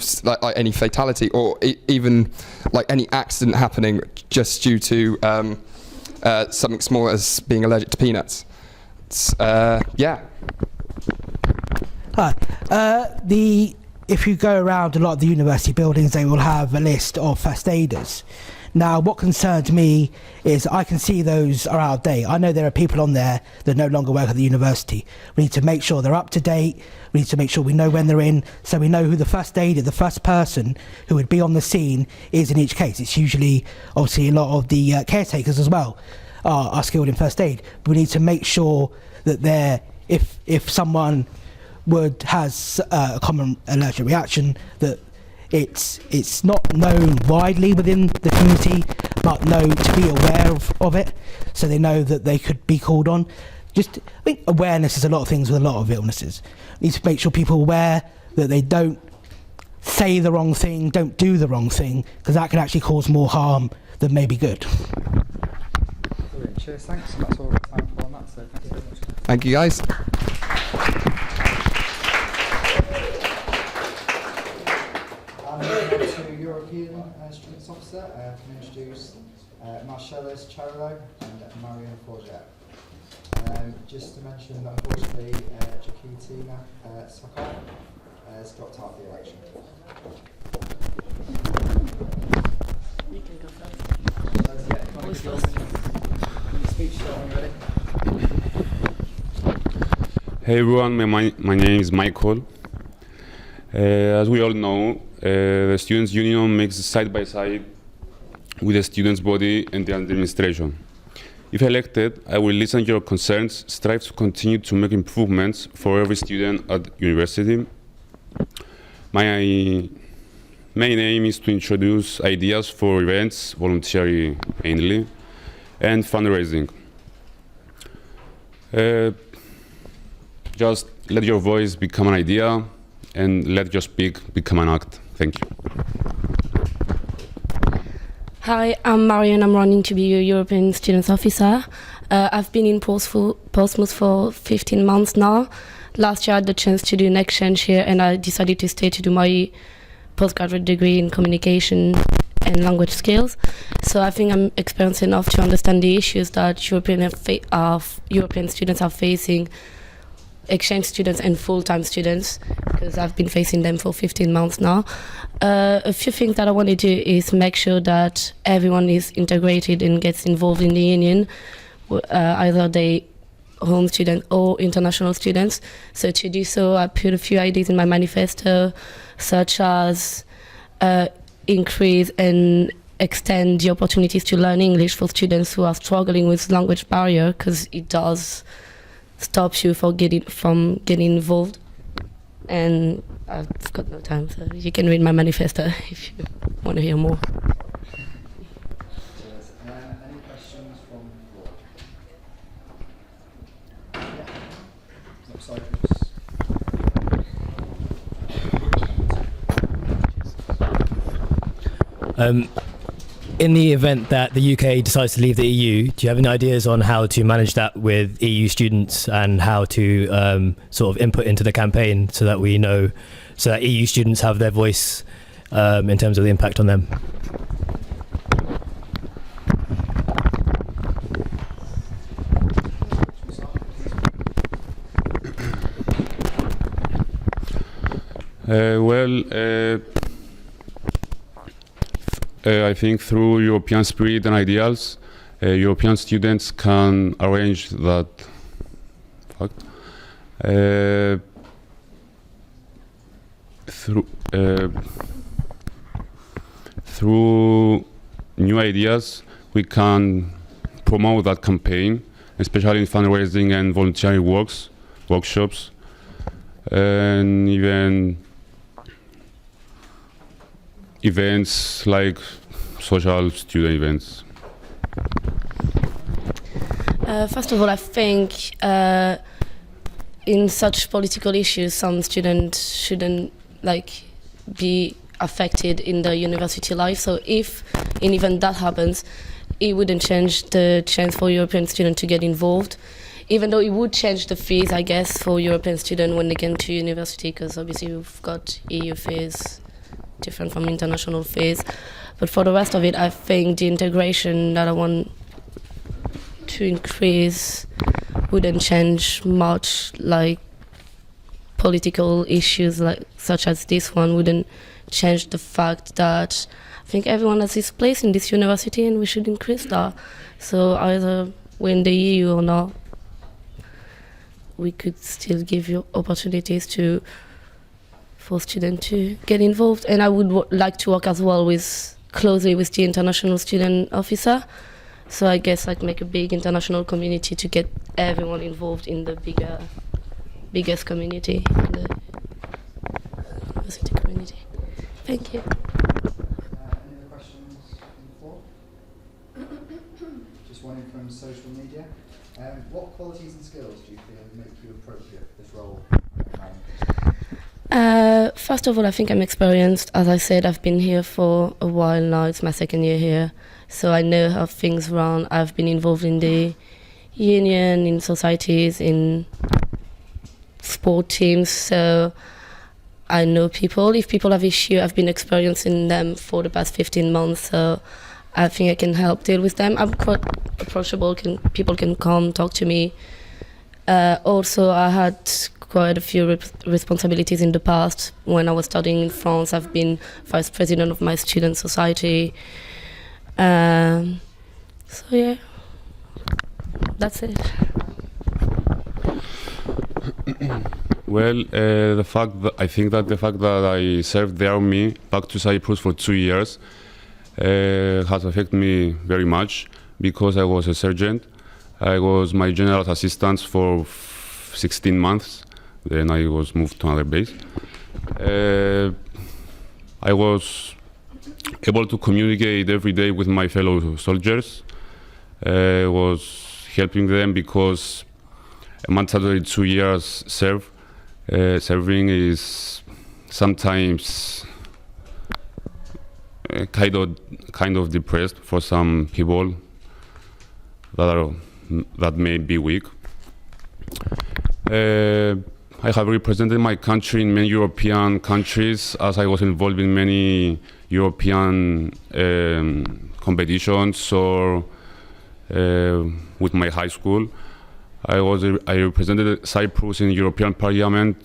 any fatality or even like any accident happening just due to something small as being allergic to peanuts. Yeah. Hi. If you go around a lot of the university buildings, they will have a list of first aiders. Now, what concerns me is I can see those are out of date. I know there are people on there that no longer work at the university. We need to make sure they're up to date. We need to make sure we know when they're in, so we know who the first aider, the first person who would be on the scene is in each case. It's usually, obviously, a lot of the caretakers as well are skilled in first aid. But we need to make sure that they're, if someone has a common allergic reaction, that it's not known widely within the community, but to be aware of it, so they know that they could be called on. I think awareness is a lot of things with a lot of illnesses. We need to make sure people are aware that they don't say the wrong thing, don't do the wrong thing, because that can actually cause more harm than maybe good. Brilliant. Cheers, thanks. That's all we have time for on that, so thanks very much. Thank you, guys. To European Students Officer, I can introduce Marcellus Charlo and Marion Forget. Just to mention that unfortunately Jakitina Sakar has dropped out of the election. You can go first. Hey everyone, my name is Michael. As we all know, the Students' Union makes side by side with the students' body and the administration. If elected, I will listen to your concerns, strive to continue to make improvements for every student at university. My main aim is to introduce ideas for events, voluntary mainly, and fundraising. Just let your voice become an idea and let your speak become an act. Thank you. Hi, I'm Marion. I'm running to be your European Students Officer. I've been in Portsmouth for 15 months now. Last year I had the chance to do an exchange here, and I decided to stay to do my postgraduate degree in communication and language skills. So I think I'm experienced enough to understand the issues that European students are facing, exchange students and full-time students, because I've been facing them for 15 months now. A few things that I want to do is make sure that everyone is integrated and gets involved in the union, either they home students or international students. So to do so, I put a few ideas in my manifesto, such as increase and extend the opportunities to learn English for students who are struggling with language barrier, because it does stop you from getting involved. And I've got no time, so you can read my manifesto if you want to hear more. Any questions from the floor? Yeah. Upside, in the event that the UK decides to leave the EU, do you have any ideas on how to manage that with EU students and how to sort of input into the campaign so that we know, so that EU students have their voice in terms of the impact on them? I think through European spirit and ideals, European students can arrange that fact. Through new ideas, we can promote that campaign, especially in fundraising and volunteering workshops, and even events like social student events. First of all, I think in such political issues, some students shouldn't be affected in the university life. So if in even that happens, it wouldn't change the chance for European students to get involved. Even though it would change the fees, I guess, for European students when they get to university, because obviously we've got EU fees different from international fees. But for the rest of it, I think the integration that I want to increase wouldn't change much. Like political issues such as this one wouldn't change the fact that I think everyone has his place in this university and we should increase that. So either we're in the EU or not, we could still give you opportunities for students to get involved. And I would like to work as well closely with the international student officer. So I guess make a big international community to get everyone involved in the biggest community, in the university community. Thank you. Any other questions from the floor? Just one in from social media. What qualities and skills do you feel make you appropriate for this role? First of all, I think I'm experienced. As I said, I've been here for a while now. It's my second year here. So I know how things run. I've been involved in the union, in societies, in sport teams. So I know people. If people have issues, I've been experiencing them for the past 15 months. So I think I can help deal with them. I'm quite approachable. People can come, talk to me. Also, I had quite a few responsibilities in the past. When I was studying in France, I've been vice president of my student society. So yeah, that's it. Well, I think that the fact that I served the army back to Cyprus for 2 years has affected me very much, because I was a sergeant. I was my general assistant for 16 months. Then I was moved to another base. I was able to communicate every day with my fellow soldiers. I was helping them because a mandatory 2 years serving is sometimes kind of depressed for some people that may be weak. I have represented my country in many European countries, as I was involved in many European competitions or with my high school. I represented Cyprus in European Parliament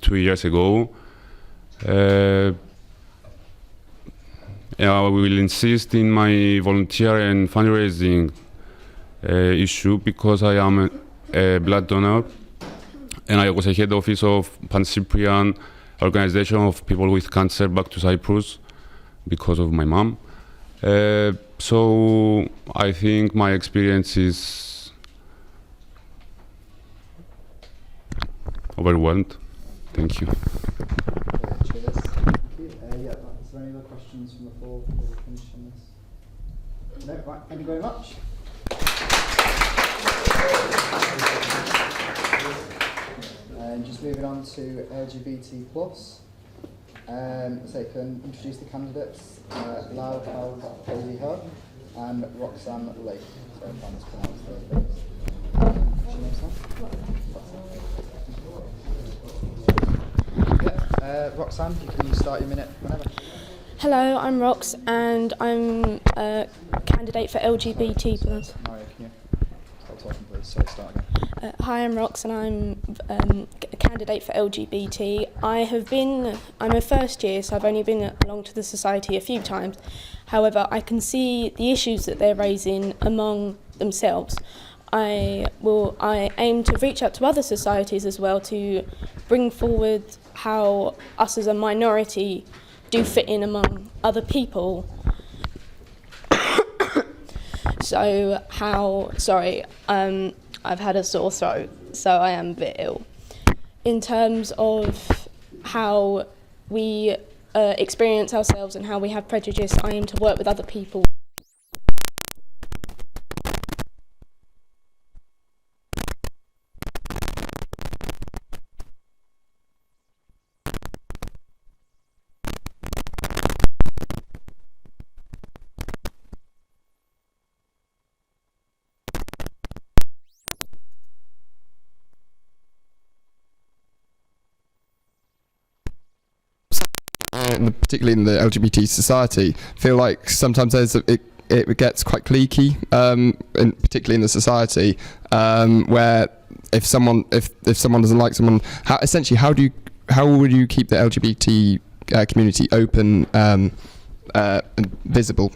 2 years ago. I will insist in my volunteer and fundraising issue because I am a blood donor, and I was a head office of Pan-Cyprian organization of people with cancer back to Cyprus because of my mom. So I think my experience is overwhelmed. Thank you. Cheers. Thank you. Yeah, is there any other questions from the floor before we finish on this? No, right, thank you very much. And just moving on to LGBT+. So I can introduce the candidates, Lau Kalho and Roxanne Lake. So if I mispronounce those names. What's your name, Sam? Roxanne, you can start your minute whenever. Hello, I'm Rox, and I'm a candidate for LGBT+. Mario, can you stop talking, please? Sorry, start again. Hi, I'm Rox, and I'm a candidate for LGBT. I'm a first year, so I've only been along to the society a few times. However, I can see the issues that they're raising among themselves. I aim to reach out to other societies as well to bring forward how us as a minority do fit in among other people. I've had a sore throat, so I am a bit ill. In terms of how we experience ourselves and how we have prejudice, I aim to work with other people. Particularly in the LGBT society, feel like sometimes it gets quite cliquey, particularly in the society, where if someone doesn't like someone, how would you keep the LGBT community open and visible?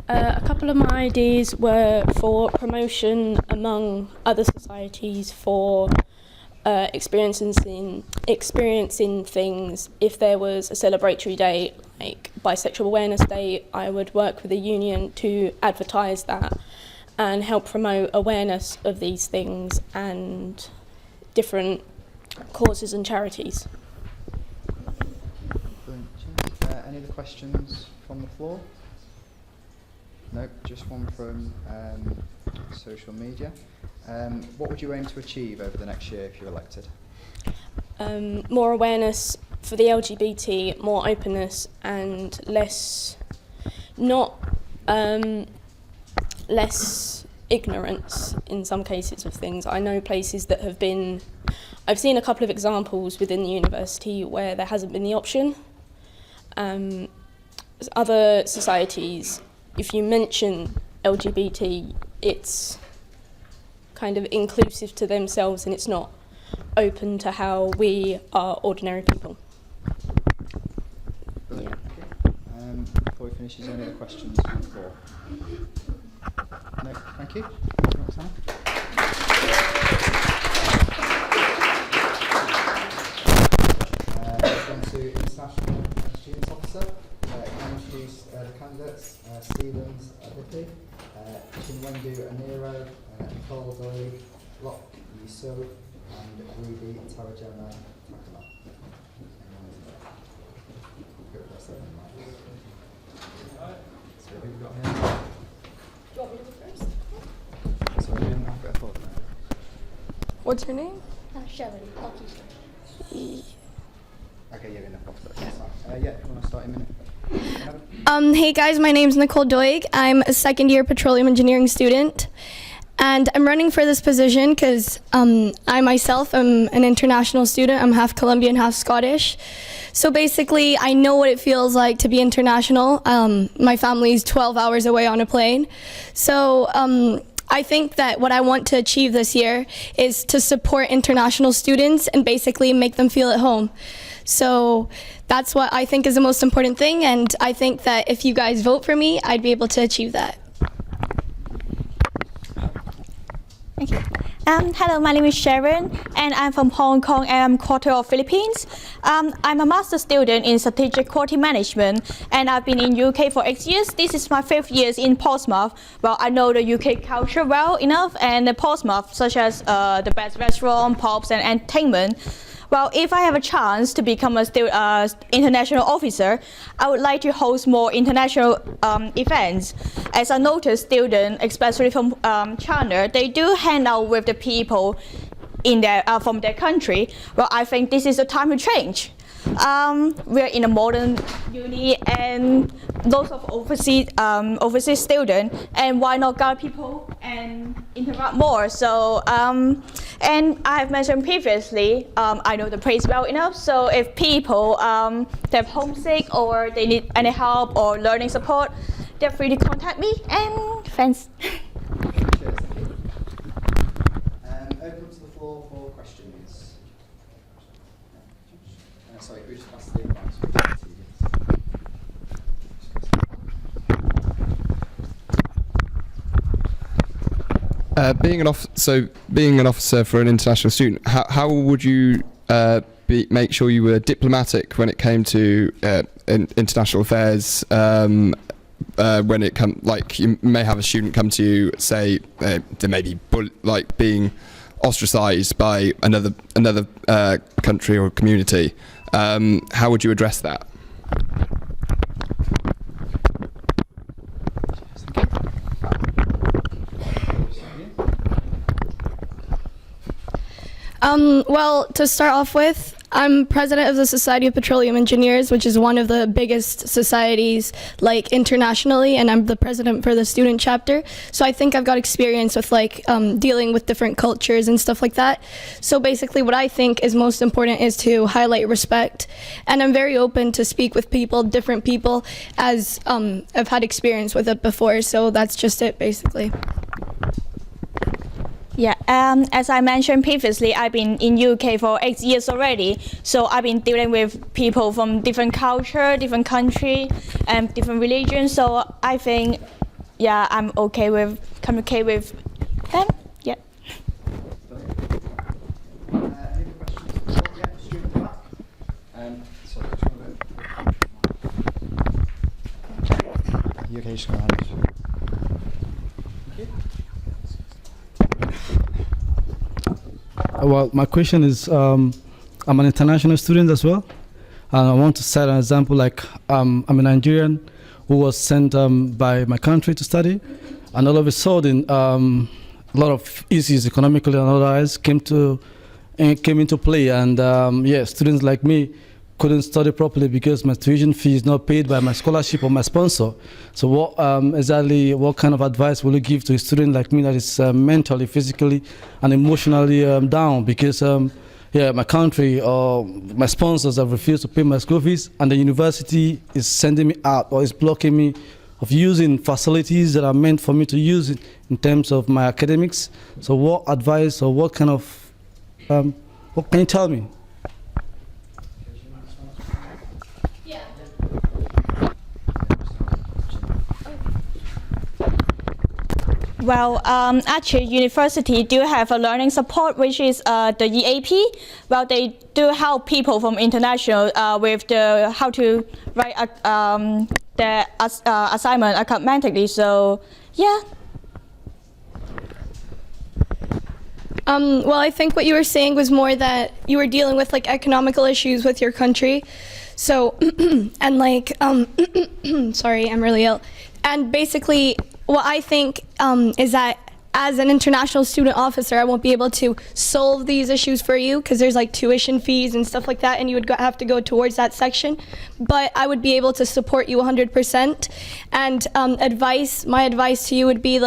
A couple of my ideas were for promotion among other societies for experiencing things. If there was a celebratory day, like Bisexual Awareness Day, I would work with the union to advertise that and help promote awareness of these things and different causes and charities. Brilliant. Cheers. Any other questions from the floor? Nope, just one from social media. What would you aim to achieve over the next year if you're elected? More awareness for the LGBT, more openness, and less ignorance in some cases of things. I know places that have been, I've seen a couple of examples within the university where there hasn't been the option. Other societies, if you mention LGBT, it's kind of inclusive to themselves and it's not open to how we are ordinary people. Brilliant. Before we finish, is there any other questions from the floor? No, thank you. Roxanne. Going to International Students Officer. Can I introduce the candidates? Stevens Aditi, Chinwendu Aniro, Nicole Doig, Locke Yusuf, and Ruby Tarajana Takala. So who have we got here? Do you want me to go first? Sorry, I've got a thought now. What's your name? Sharon, Okay, you're in the box, but that's fine. Yeah, if you want to start in a minute. Hey guys, my name's Nicole Doig. I'm a second year petroleum engineering student, and I'm running for this position because I myself am an international student. I'm half Colombian, half Scottish. So basically, I know what it feels like to be international. My family's 12 hours away on a plane. So I think that what I want to achieve this year is to support international students and basically make them feel at home. So that's what I think is the most important thing, and I think that if you guys vote for me, I'd be able to achieve that. Thank you. Hello, my name is Sharon, and I'm from Hong Kong, and I'm quarter of Philippines. I'm a master's student in strategic quality management, and I've been in UK for 8 years. This is my 5th year in Portsmouth. Well, I know the UK culture well enough, and the Portsmouth, such as the best restaurant, pubs, and entertainment. Well, if I have a chance to become a international officer, I would like to host more international events. As I noticed, students, especially from China, they do hang out with the people in from their country. Well, I think this is the time to change. We're in a modern uni and lots of overseas students, and why not gather people and interact more? So, and I have mentioned previously, I know the place well enough, so if people they're homesick or they need any help or learning support, they're free to contact me, and thanks. Open up to the floor for questions. Sorry, could we just pass the advice? Being an officer for an international student, how would you make sure you were diplomatic when it came to international affairs? When it come, like, you may have a student come to you, say they may be being ostracised by another country or community. How would you address that? Well, to start off with, I'm president of the Society of Petroleum Engineers, which is one of the biggest societies like internationally, and I'm the president for the student chapter. So I think I've got experience with dealing with different cultures and stuff like that. So basically what I think is most important is to highlight respect. And I'm very open to speak with people, different people, as I've had experience with it before. So that's just it, basically. Yeah, as I mentioned previously, I've been in UK for 8 years already. So I've been dealing with people from different culture, different country, and different religions. So I think, yeah, I'm okay with communicate with them. Yeah. Any questions? Yeah, student at the back. Sorry, you okay, just go ahead. Well, my question is, I'm an international student as well, and I want to set an example. Like, I'm a Nigerian who was sent by my country to study, and all of a sudden, a lot of issues economically and otherwise came into play, and students like me couldn't study properly because my tuition fee is not paid by my scholarship or my sponsor. So what kind of advice will you give to a student like me that is mentally, physically, and emotionally down because my country or my sponsors have refused to pay my school fees, and the university is sending me out or is blocking me of using facilities that are meant for me to use in terms of my academics? So what advice or what kind of, what can you tell me? Well, actually, university do have a learning support, which is the EAP. Well, they do help people from international with how to write their assignment academically. So, yeah. Well, I think what you were saying was more that you were dealing with economical issues with your country. So, and sorry, I'm really ill. And basically, what I think is that as an international student officer, I won't be able to solve these issues for you because there's tuition fees and stuff like that, and you would have to go towards that section. But I would be able to support you 100%. And my advice to you would be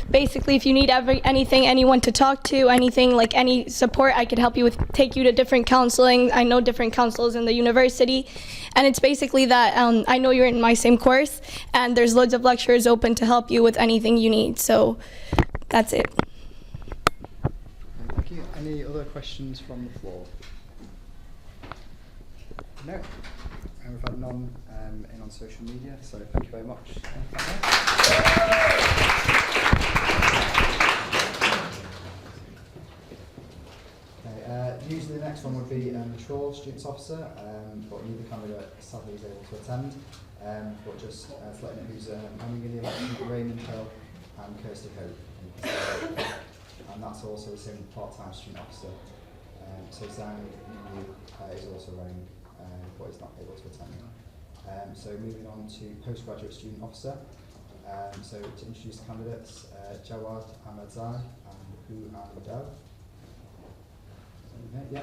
basically, if you need anyone to talk to, anything any support, I could help you with, take you to different counseling. I know different counselors in the university. And it's basically that I know you're in my same course, and there's loads of lecturers open to help you with anything you need. So that's it. Thank you. Any other questions from the floor? No. And we've had none in on social media, so thank you very much. Usually the next one would be Patrol Students Officer, but neither candidate sadly is able to attend. But just to let you know who's running in the election, Raymond Hill and Kirsty Hope. And that's also the same part-time student officer. So Zhang is also running, but is not able to attend. So moving on to postgraduate student officer. So to introduce the candidates, Jawad Ahmedzai and Hu Amdo. Yeah.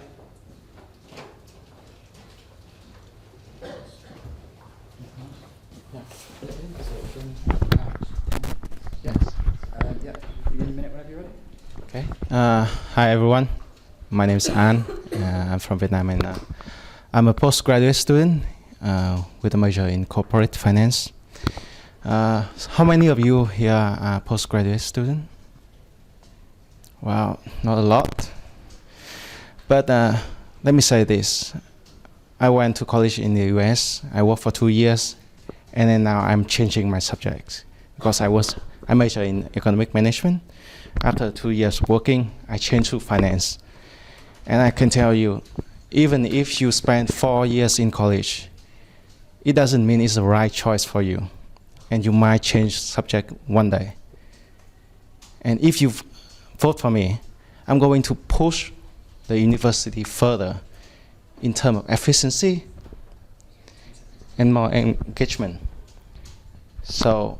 Yes. Yeah. Begin in a minute whenever you're ready. Okay. Hi everyone. My name is An. I'm from Vietnam, and I'm a postgraduate student with a major in corporate finance. How many of you here are postgraduate students? Well, not a lot. But let me say this. I went to college in the US. I worked for 2 years, and then now I'm changing my subjects because I majored in economic management. After 2 years working, I changed to finance. And I can tell you, even if you spend 4 years in college, it doesn't mean it's the right choice for you. And you might change subject one day. And if you vote for me, I'm going to push the university further in terms of efficiency and more engagement. So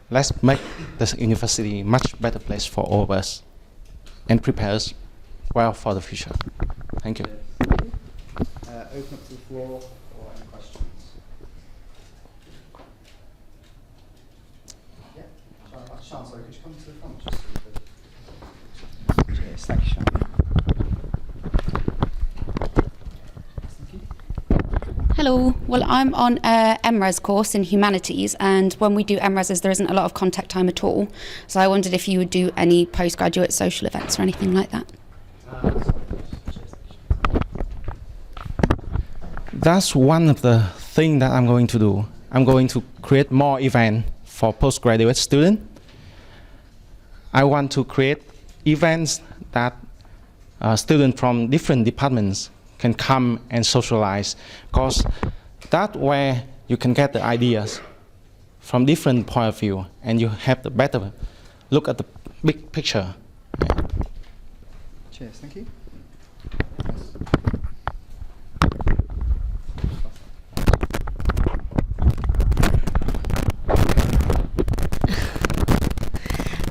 let's make the university much better place for all of us and prepare us well for the future. Thank you. Open up to the floor for any questions. Yeah, Chancellor, could you come to the front just so we could... Cheers, thank you, Sean. Hello, well I'm on a MRes course in humanities, and when we do MRes there isn't a lot of contact time at all, so I wondered if you would do any postgraduate social events or anything like that. That's one of the things that I'm going to do. I'm going to create more events for postgraduate students. I want to create events that students from different departments can come and socialize, because that way you can get the ideas from different point of view, and you have the better look at the big picture. Cheers, thank you.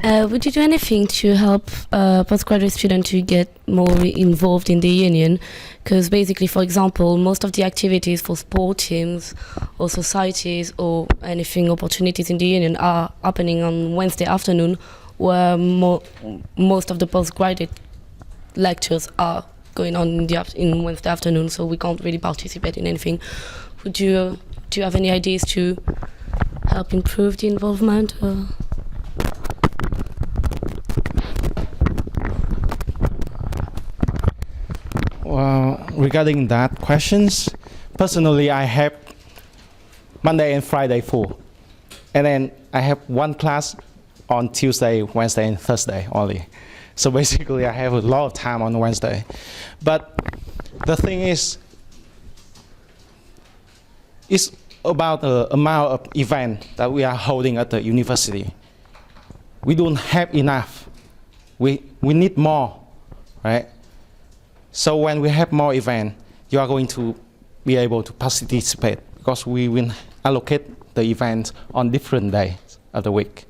Would you do anything to help postgraduate students to get more involved in the union? Because basically, for example, most of the activities for sport teams or societies or anything opportunities in the union are happening on Wednesday afternoon, where most of the postgraduate lectures are going on in Wednesday afternoon, so we can't really participate in anything. Do you have any ideas to help improve the involvement? Well, regarding that questions, personally I have Monday and Friday full, and then I have one class on Tuesday, Wednesday, and Thursday only. So basically I have a lot of time on Wednesday. But the thing is, it's about the amount of event that we are holding at the university. We don't have enough. We need more, right? So when we have more events, you are going to be able to participate, because we will allocate the events on different days of the week.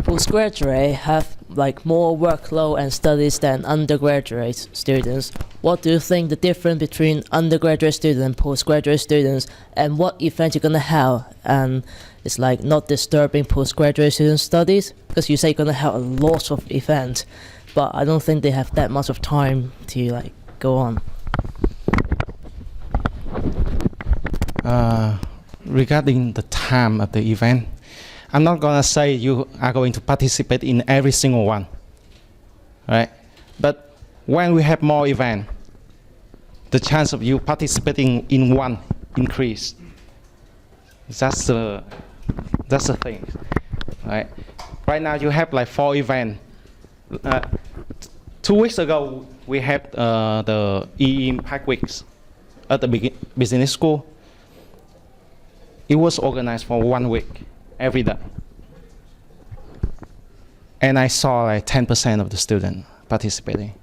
Postgraduate have like more workload and studies than undergraduate students. What do you think the difference between undergraduate students and postgraduate students, and what event you're gonna have? And it's like not disturbing postgraduate student studies, because you say you're gonna have a lot of events, but I don't think they have that much of time to like go on. Regarding the time of the event, I'm not going to say you are going to participate in every single one, right? But when we have more events, the chance of you participating in one increase. That's the thing, right? Right now you have like 4 events. 2 weeks ago we had the EE Impact Weeks at the business school. It was organized for 1 week, every day. And I saw like 10% of the students participating.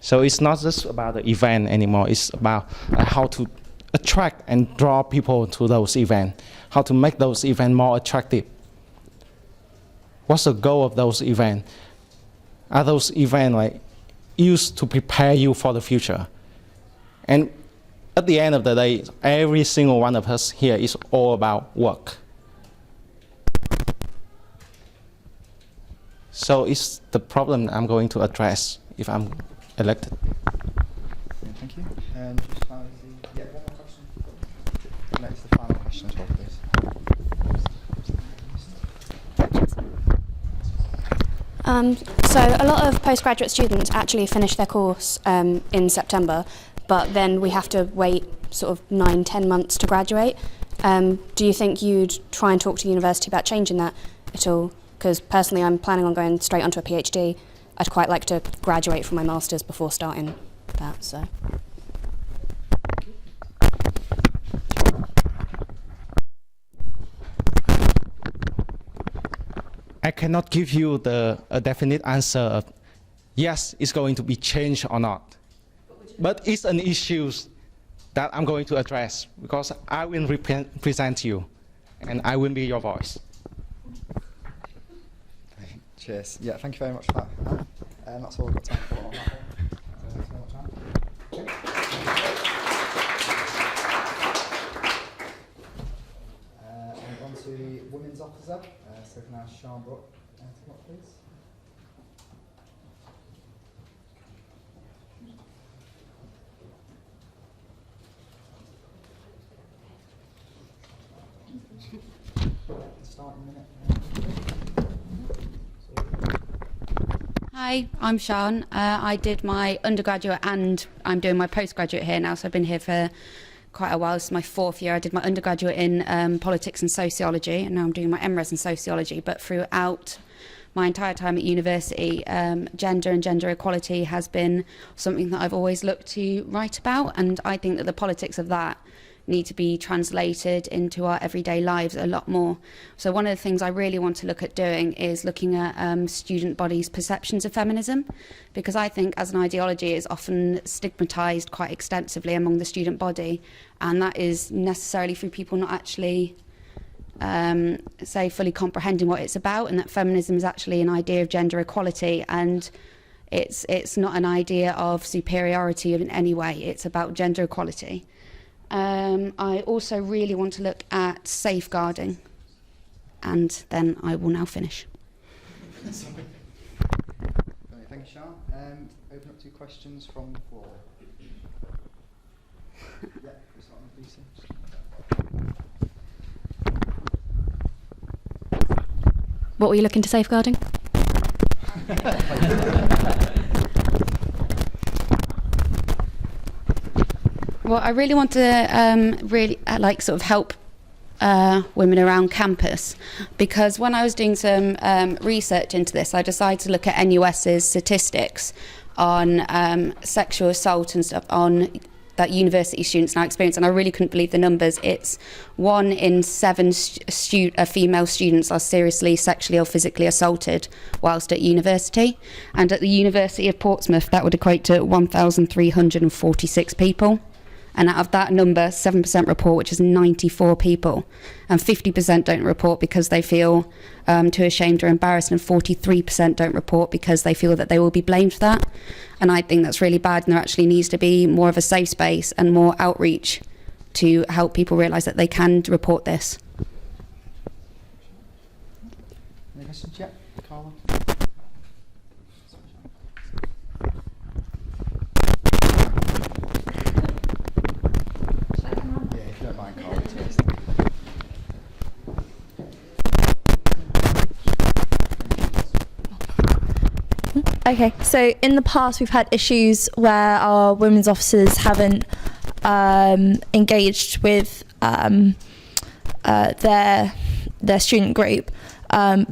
So it's not just about the event anymore, it's about how to attract and draw people to those events, how to make those events more attractive. What's the goal of those events? Are those events like used to prepare you for the future? And at the end of the day, every single one of us here is all about work. So it's the problem I'm going to address if I'm elected. Thank you. And just finally, one more question. Next, the final question as well, please. So a lot of postgraduate students actually finish their course in September, but then we have to wait sort of 9-10 months to graduate. Do you think you'd try and talk to the university about changing that at all? Because personally I'm planning on going straight onto a PhD. I'd quite like to graduate from my master's before starting that. So. I cannot give you a definite answer of yes, it's going to be changed or not. But it's an issue that I'm going to address because I will represent you and I will be your voice. Cheers. Yeah, thank you very much for that. That's all we've got time for on that one. Thanks very much, Anne. And on to the women's officer. So can I ask Sean Brooke to come up, please? Start in a minute. Hi, I'm Sian. I did my undergraduate and I'm doing my postgraduate here now, so I've been here for quite a while. This is my 4th year. I did my undergraduate in politics and sociology, and now I'm doing my MRes in sociology. But throughout my entire time at university, gender and gender equality has been something that I've always looked to write about, and I think that the politics of that need to be translated into our everyday lives a lot more. So one of the things I really want to look at doing is looking at student bodies' perceptions of feminism, because I think as an ideology it's often stigmatised quite extensively among the student body, and that is necessarily through people not actually say fully comprehending what it's about, and that feminism is actually an idea of gender equality, and it's not an idea of superiority in any way. It's about gender equality. I also really want to look at safeguarding, and then I will now finish. Thank you, Sean. Open up to questions from the floor. Yeah, we'll start with Lisa. What were you looking to safeguarding? Well, I really want to sort of help women around campus, because when I was doing some research into this, I decided to look at NUS's statistics on sexual assault and stuff on that university students now experience, and I really couldn't believe the numbers. It's 1 in 7 female students are seriously sexually or physically assaulted whilst at university, and at the University of Portsmouth that would equate to 1,346 people. And out of that number, 7% report, which is 94 people. And 50% don't report because they feel too ashamed or embarrassed, and 43% don't report because they feel that they will be blamed for that. And I think that's really bad, and there actually needs to be more of a safe space and more outreach to help people realise that they can report this. Any questions yet, Carla? Okay, so in the past we've had issues where our women's officers haven't engaged with their student group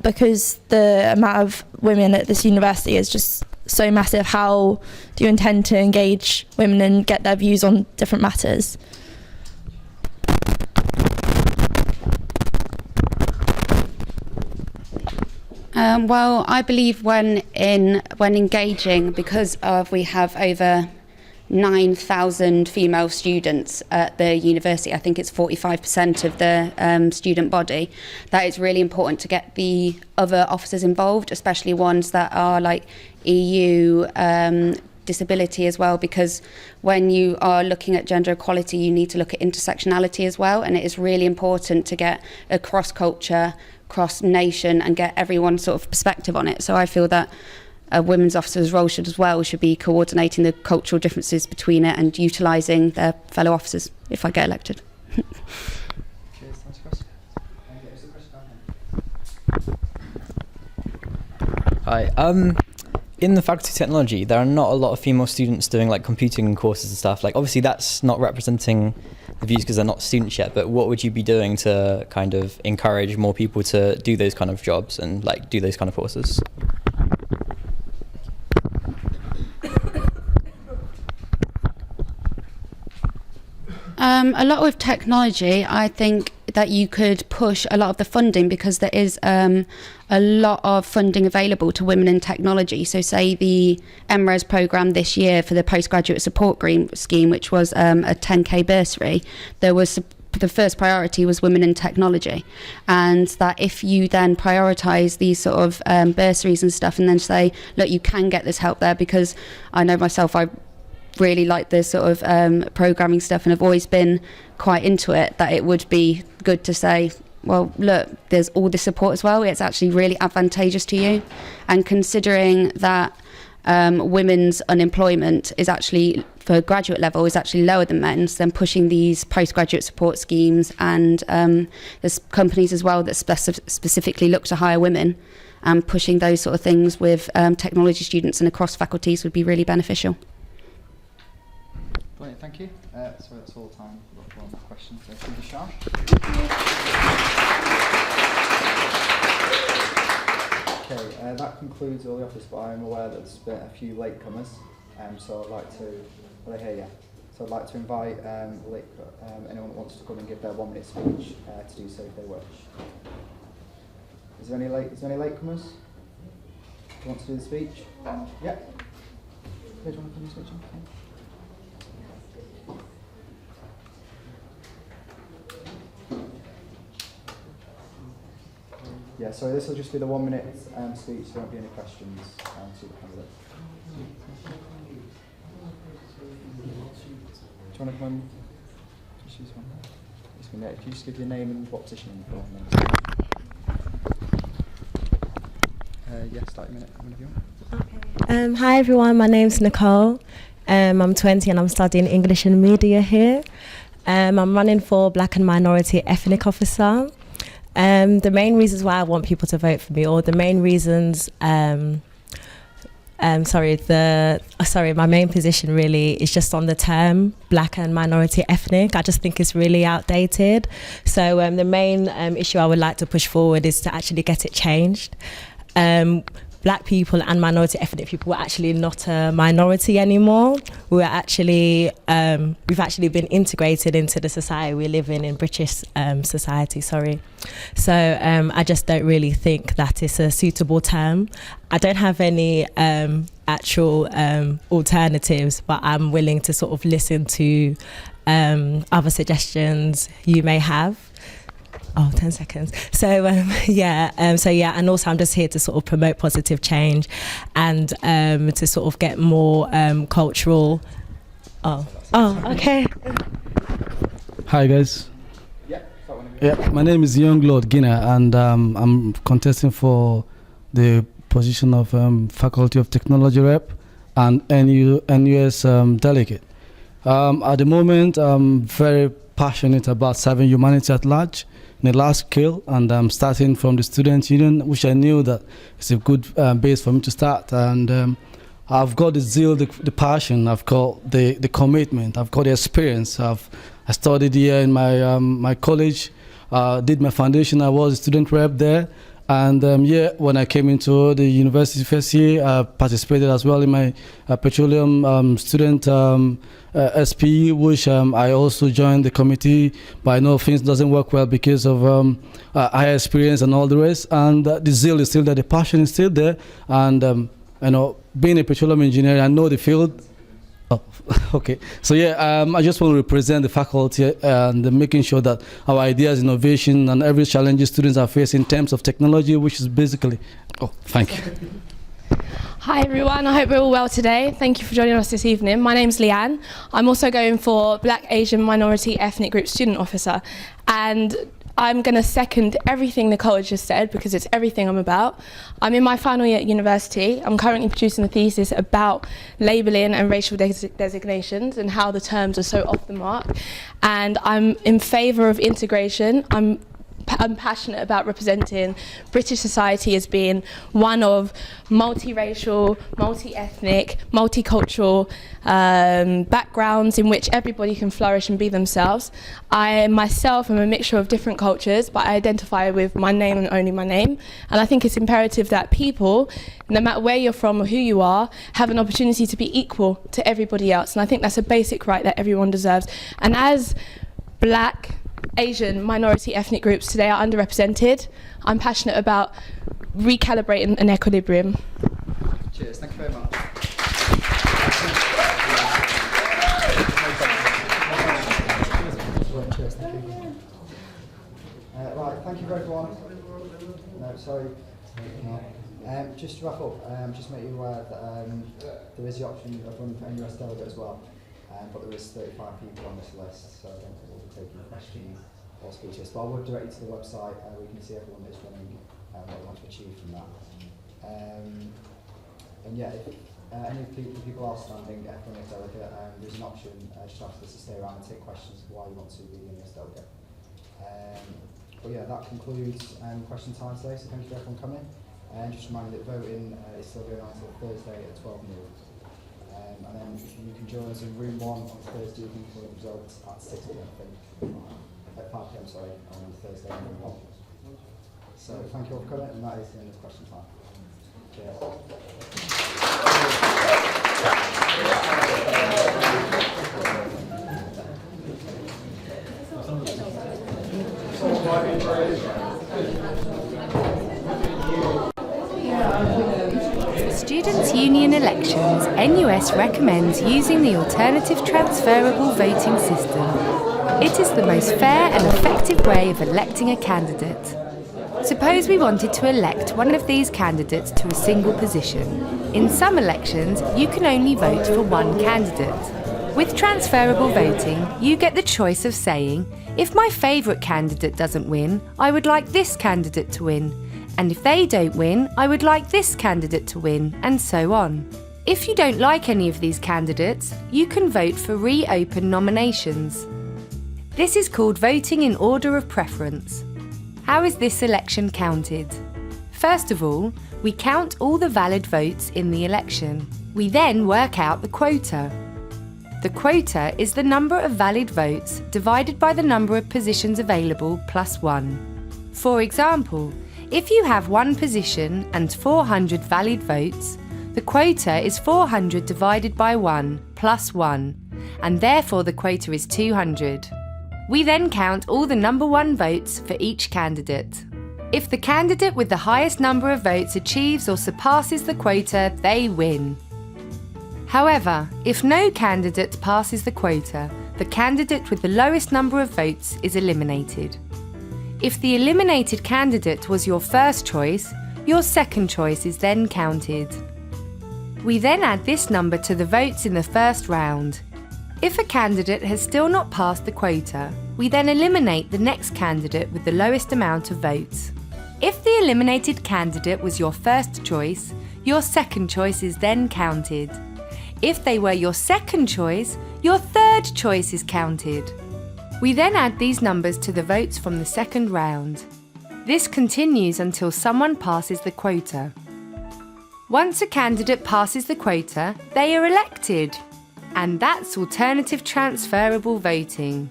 because the amount of women at this university is just so massive. How do you intend to engage women and get their views on different matters? Well, I believe when engaging, because we have over 9,000 female students at the university, I think it's 45% of the student body, that it's really important to get the other officers involved, especially ones that are like EU disability as well, because when you are looking at gender equality, you need to look at intersectionality as well, and it is really important to get a cross-culture, cross-nation, and get everyone's sort of perspective on it. So I feel that a women's officer's role should be coordinating the cultural differences between it and utilising their fellow officers if I get elected. Cheers. Next question. Hi. In the Faculty of Technology, there are not a lot of female students doing like computing courses and stuff. Like, obviously that's not representing the views because they're not students yet, but what would you be doing to kind of encourage more people to do those kind of jobs and like do those kind of courses? A lot with technology, I think that you could push a lot of the funding because there is a lot of funding available to women in technology. So say the MRES programme this year for the postgraduate support scheme, which was a 10k bursary, there was the first priority was women in technology, and that if you then prioritise these sort of bursaries and stuff and then say, look, you can get this help there, because I know myself, I really like this sort of programming stuff and I've always been quite into it, that it would be good to say, well, look, there's all this support as well, it's actually really advantageous to you. And considering that women's unemployment is actually, for graduate level, is actually lower than men's, then pushing these postgraduate support schemes, and there's companies as well that specifically look to hire women, and pushing those sort of things with technology students and across faculties would be really beneficial. Brilliant, thank you. So that's all the time. We've got one more question. So, Shah. Okay, that concludes all the office, but I am aware that there's been a few latecomers, so I'd like to, well, I hear you. So I'd like to invite anyone that wants to come and give their 1 minute speech to do so if they wish. Is there any latecomers who want to do the speech? Yeah. Pedro, do you want to come and speak? Okay. Yeah, so this will just be the 1 minute speech, there won't be any questions to the candidate. Do you want to come and just use one? If you just give your name and what position you're for. Yeah, start your minute. If you want. Hi everyone, my name's Nicole. I'm 20 and I'm studying English and Media here. I'm running for Black and Minority Ethnic Officer. The main reasons why I want people to vote for me, or the main reasons, my main position really is just on the term Black and Minority Ethnic. I just think it's really outdated. So the main issue I would like to push forward is to actually get it changed. Black people and minority ethnic people are actually not a minority anymore. We're actually, we've actually been integrated into the society we live in British society, So I just don't really think that it's a suitable term. I don't have any actual alternatives, but I'm willing to sort of listen to other suggestions you may have. 10 seconds. So and also I'm just here to sort of promote positive change and to sort of get more cultural. Okay. Hi guys. Yeah, my name is Young Lord Gina, and I'm contesting for the position of Faculty of Technology Rep and NUS delegate. At the moment, I'm very passionate about serving humanity at large, in a large scale, and I'm starting from the student union, which I knew that it's a good base for me to start. And I've got the zeal, the passion, I've got the commitment, I've got the experience. I studied here in my college, did my foundation, I was a student rep there. And when I came into the university first year, I participated as well in my petroleum student SPE, which I also joined the committee. But I know things doesn't work well because of higher experience and all the rest. And the zeal is still there, the passion is still there. And being a petroleum engineer, I know the field. Oh, okay. So I just want to represent the faculty and making sure that our ideas, innovation, and every challenge students are facing in terms of technology, which is basically. Oh, thank you. Hi everyone, I hope we're all well today. Thank you for joining us this evening. My name's Leanne. I'm also going for Black, Asian, Minority, Ethnic Group Student Officer. And I'm going to second everything the college has said because it's everything I'm about. I'm in my final year at university. I'm currently producing a thesis about labelling and racial designations and how the terms are so off the mark. And I'm in favour of integration. I'm passionate about representing British society as being one of multiracial, multi-ethnic, multicultural backgrounds in which everybody can flourish and be themselves. I myself am a mixture of different cultures, but I identify with my name and only my name. And I think it's imperative that people, no matter where you're from or who you are, have an opportunity to be equal to everybody else. And I think that's a basic right that everyone deserves. And as Black, Asian, minority ethnic groups today are underrepresented, I'm passionate about recalibrating an equilibrium. Cheers, thank you very much. Cheers, thank you. Right, thank you everyone. No, sorry. Just to wrap up, just make you aware that there is the option of running for NUS delegate as well. But there is 35 people on this list, so I don't think we'll be taking questions or speeches. But I would direct you to the website where you can see everyone that's running what they want to achieve from that. And yeah, if any people are standing for a delegate, there's an option just after this to stay around and take questions for why you want to be in this delegate. But yeah, that concludes question time today, so thank you for everyone coming. And just remind you that voting is still going on until Thursday at 12 noon. And then you can join us in room 1 on Thursday evening for the results at 6 p.m. I think. At 5 p.m. sorry, on Thursday in room 1. So thank you all for coming, and that is the end of question time. Cheers. Students' Union elections, NUS recommends using the alternative transferable voting system. It is the most fair and effective way of electing a candidate. Suppose we wanted to elect one of these candidates to a single position. In some elections, you can only vote for one candidate. With transferable voting, you get the choice of saying, if my favourite candidate doesn't win, I would like this candidate to win. And if they don't win, I would like this candidate to win, and so on. If you don't like any of these candidates, you can vote for reopen nominations. This is called voting in order of preference. How is this election counted? First of all, we count all the valid votes in the election. We then work out the quota. The quota is the number of valid votes divided by the number of positions available plus 1. For example, if you have one position and 400 valid votes, the quota is 400 divided by 1 plus 1, and therefore the quota is 200. We then count all the number 1 votes for each candidate. If the candidate with the highest number of votes achieves or surpasses the quota, they win. However, if no candidate passes the quota, the candidate with the lowest number of votes is eliminated. If the eliminated candidate was your first choice, your second choice is then counted. We then add this number to the votes in the first round. If a candidate has still not passed the quota, we then eliminate the next candidate with the lowest amount of votes. If the eliminated candidate was your first choice, your second choice is then counted. If they were your second choice, your third choice is counted. We then add these numbers to the votes from the second round. This continues until someone passes the quota. Once a candidate passes the quota, they are elected. And that's alternative transferable voting.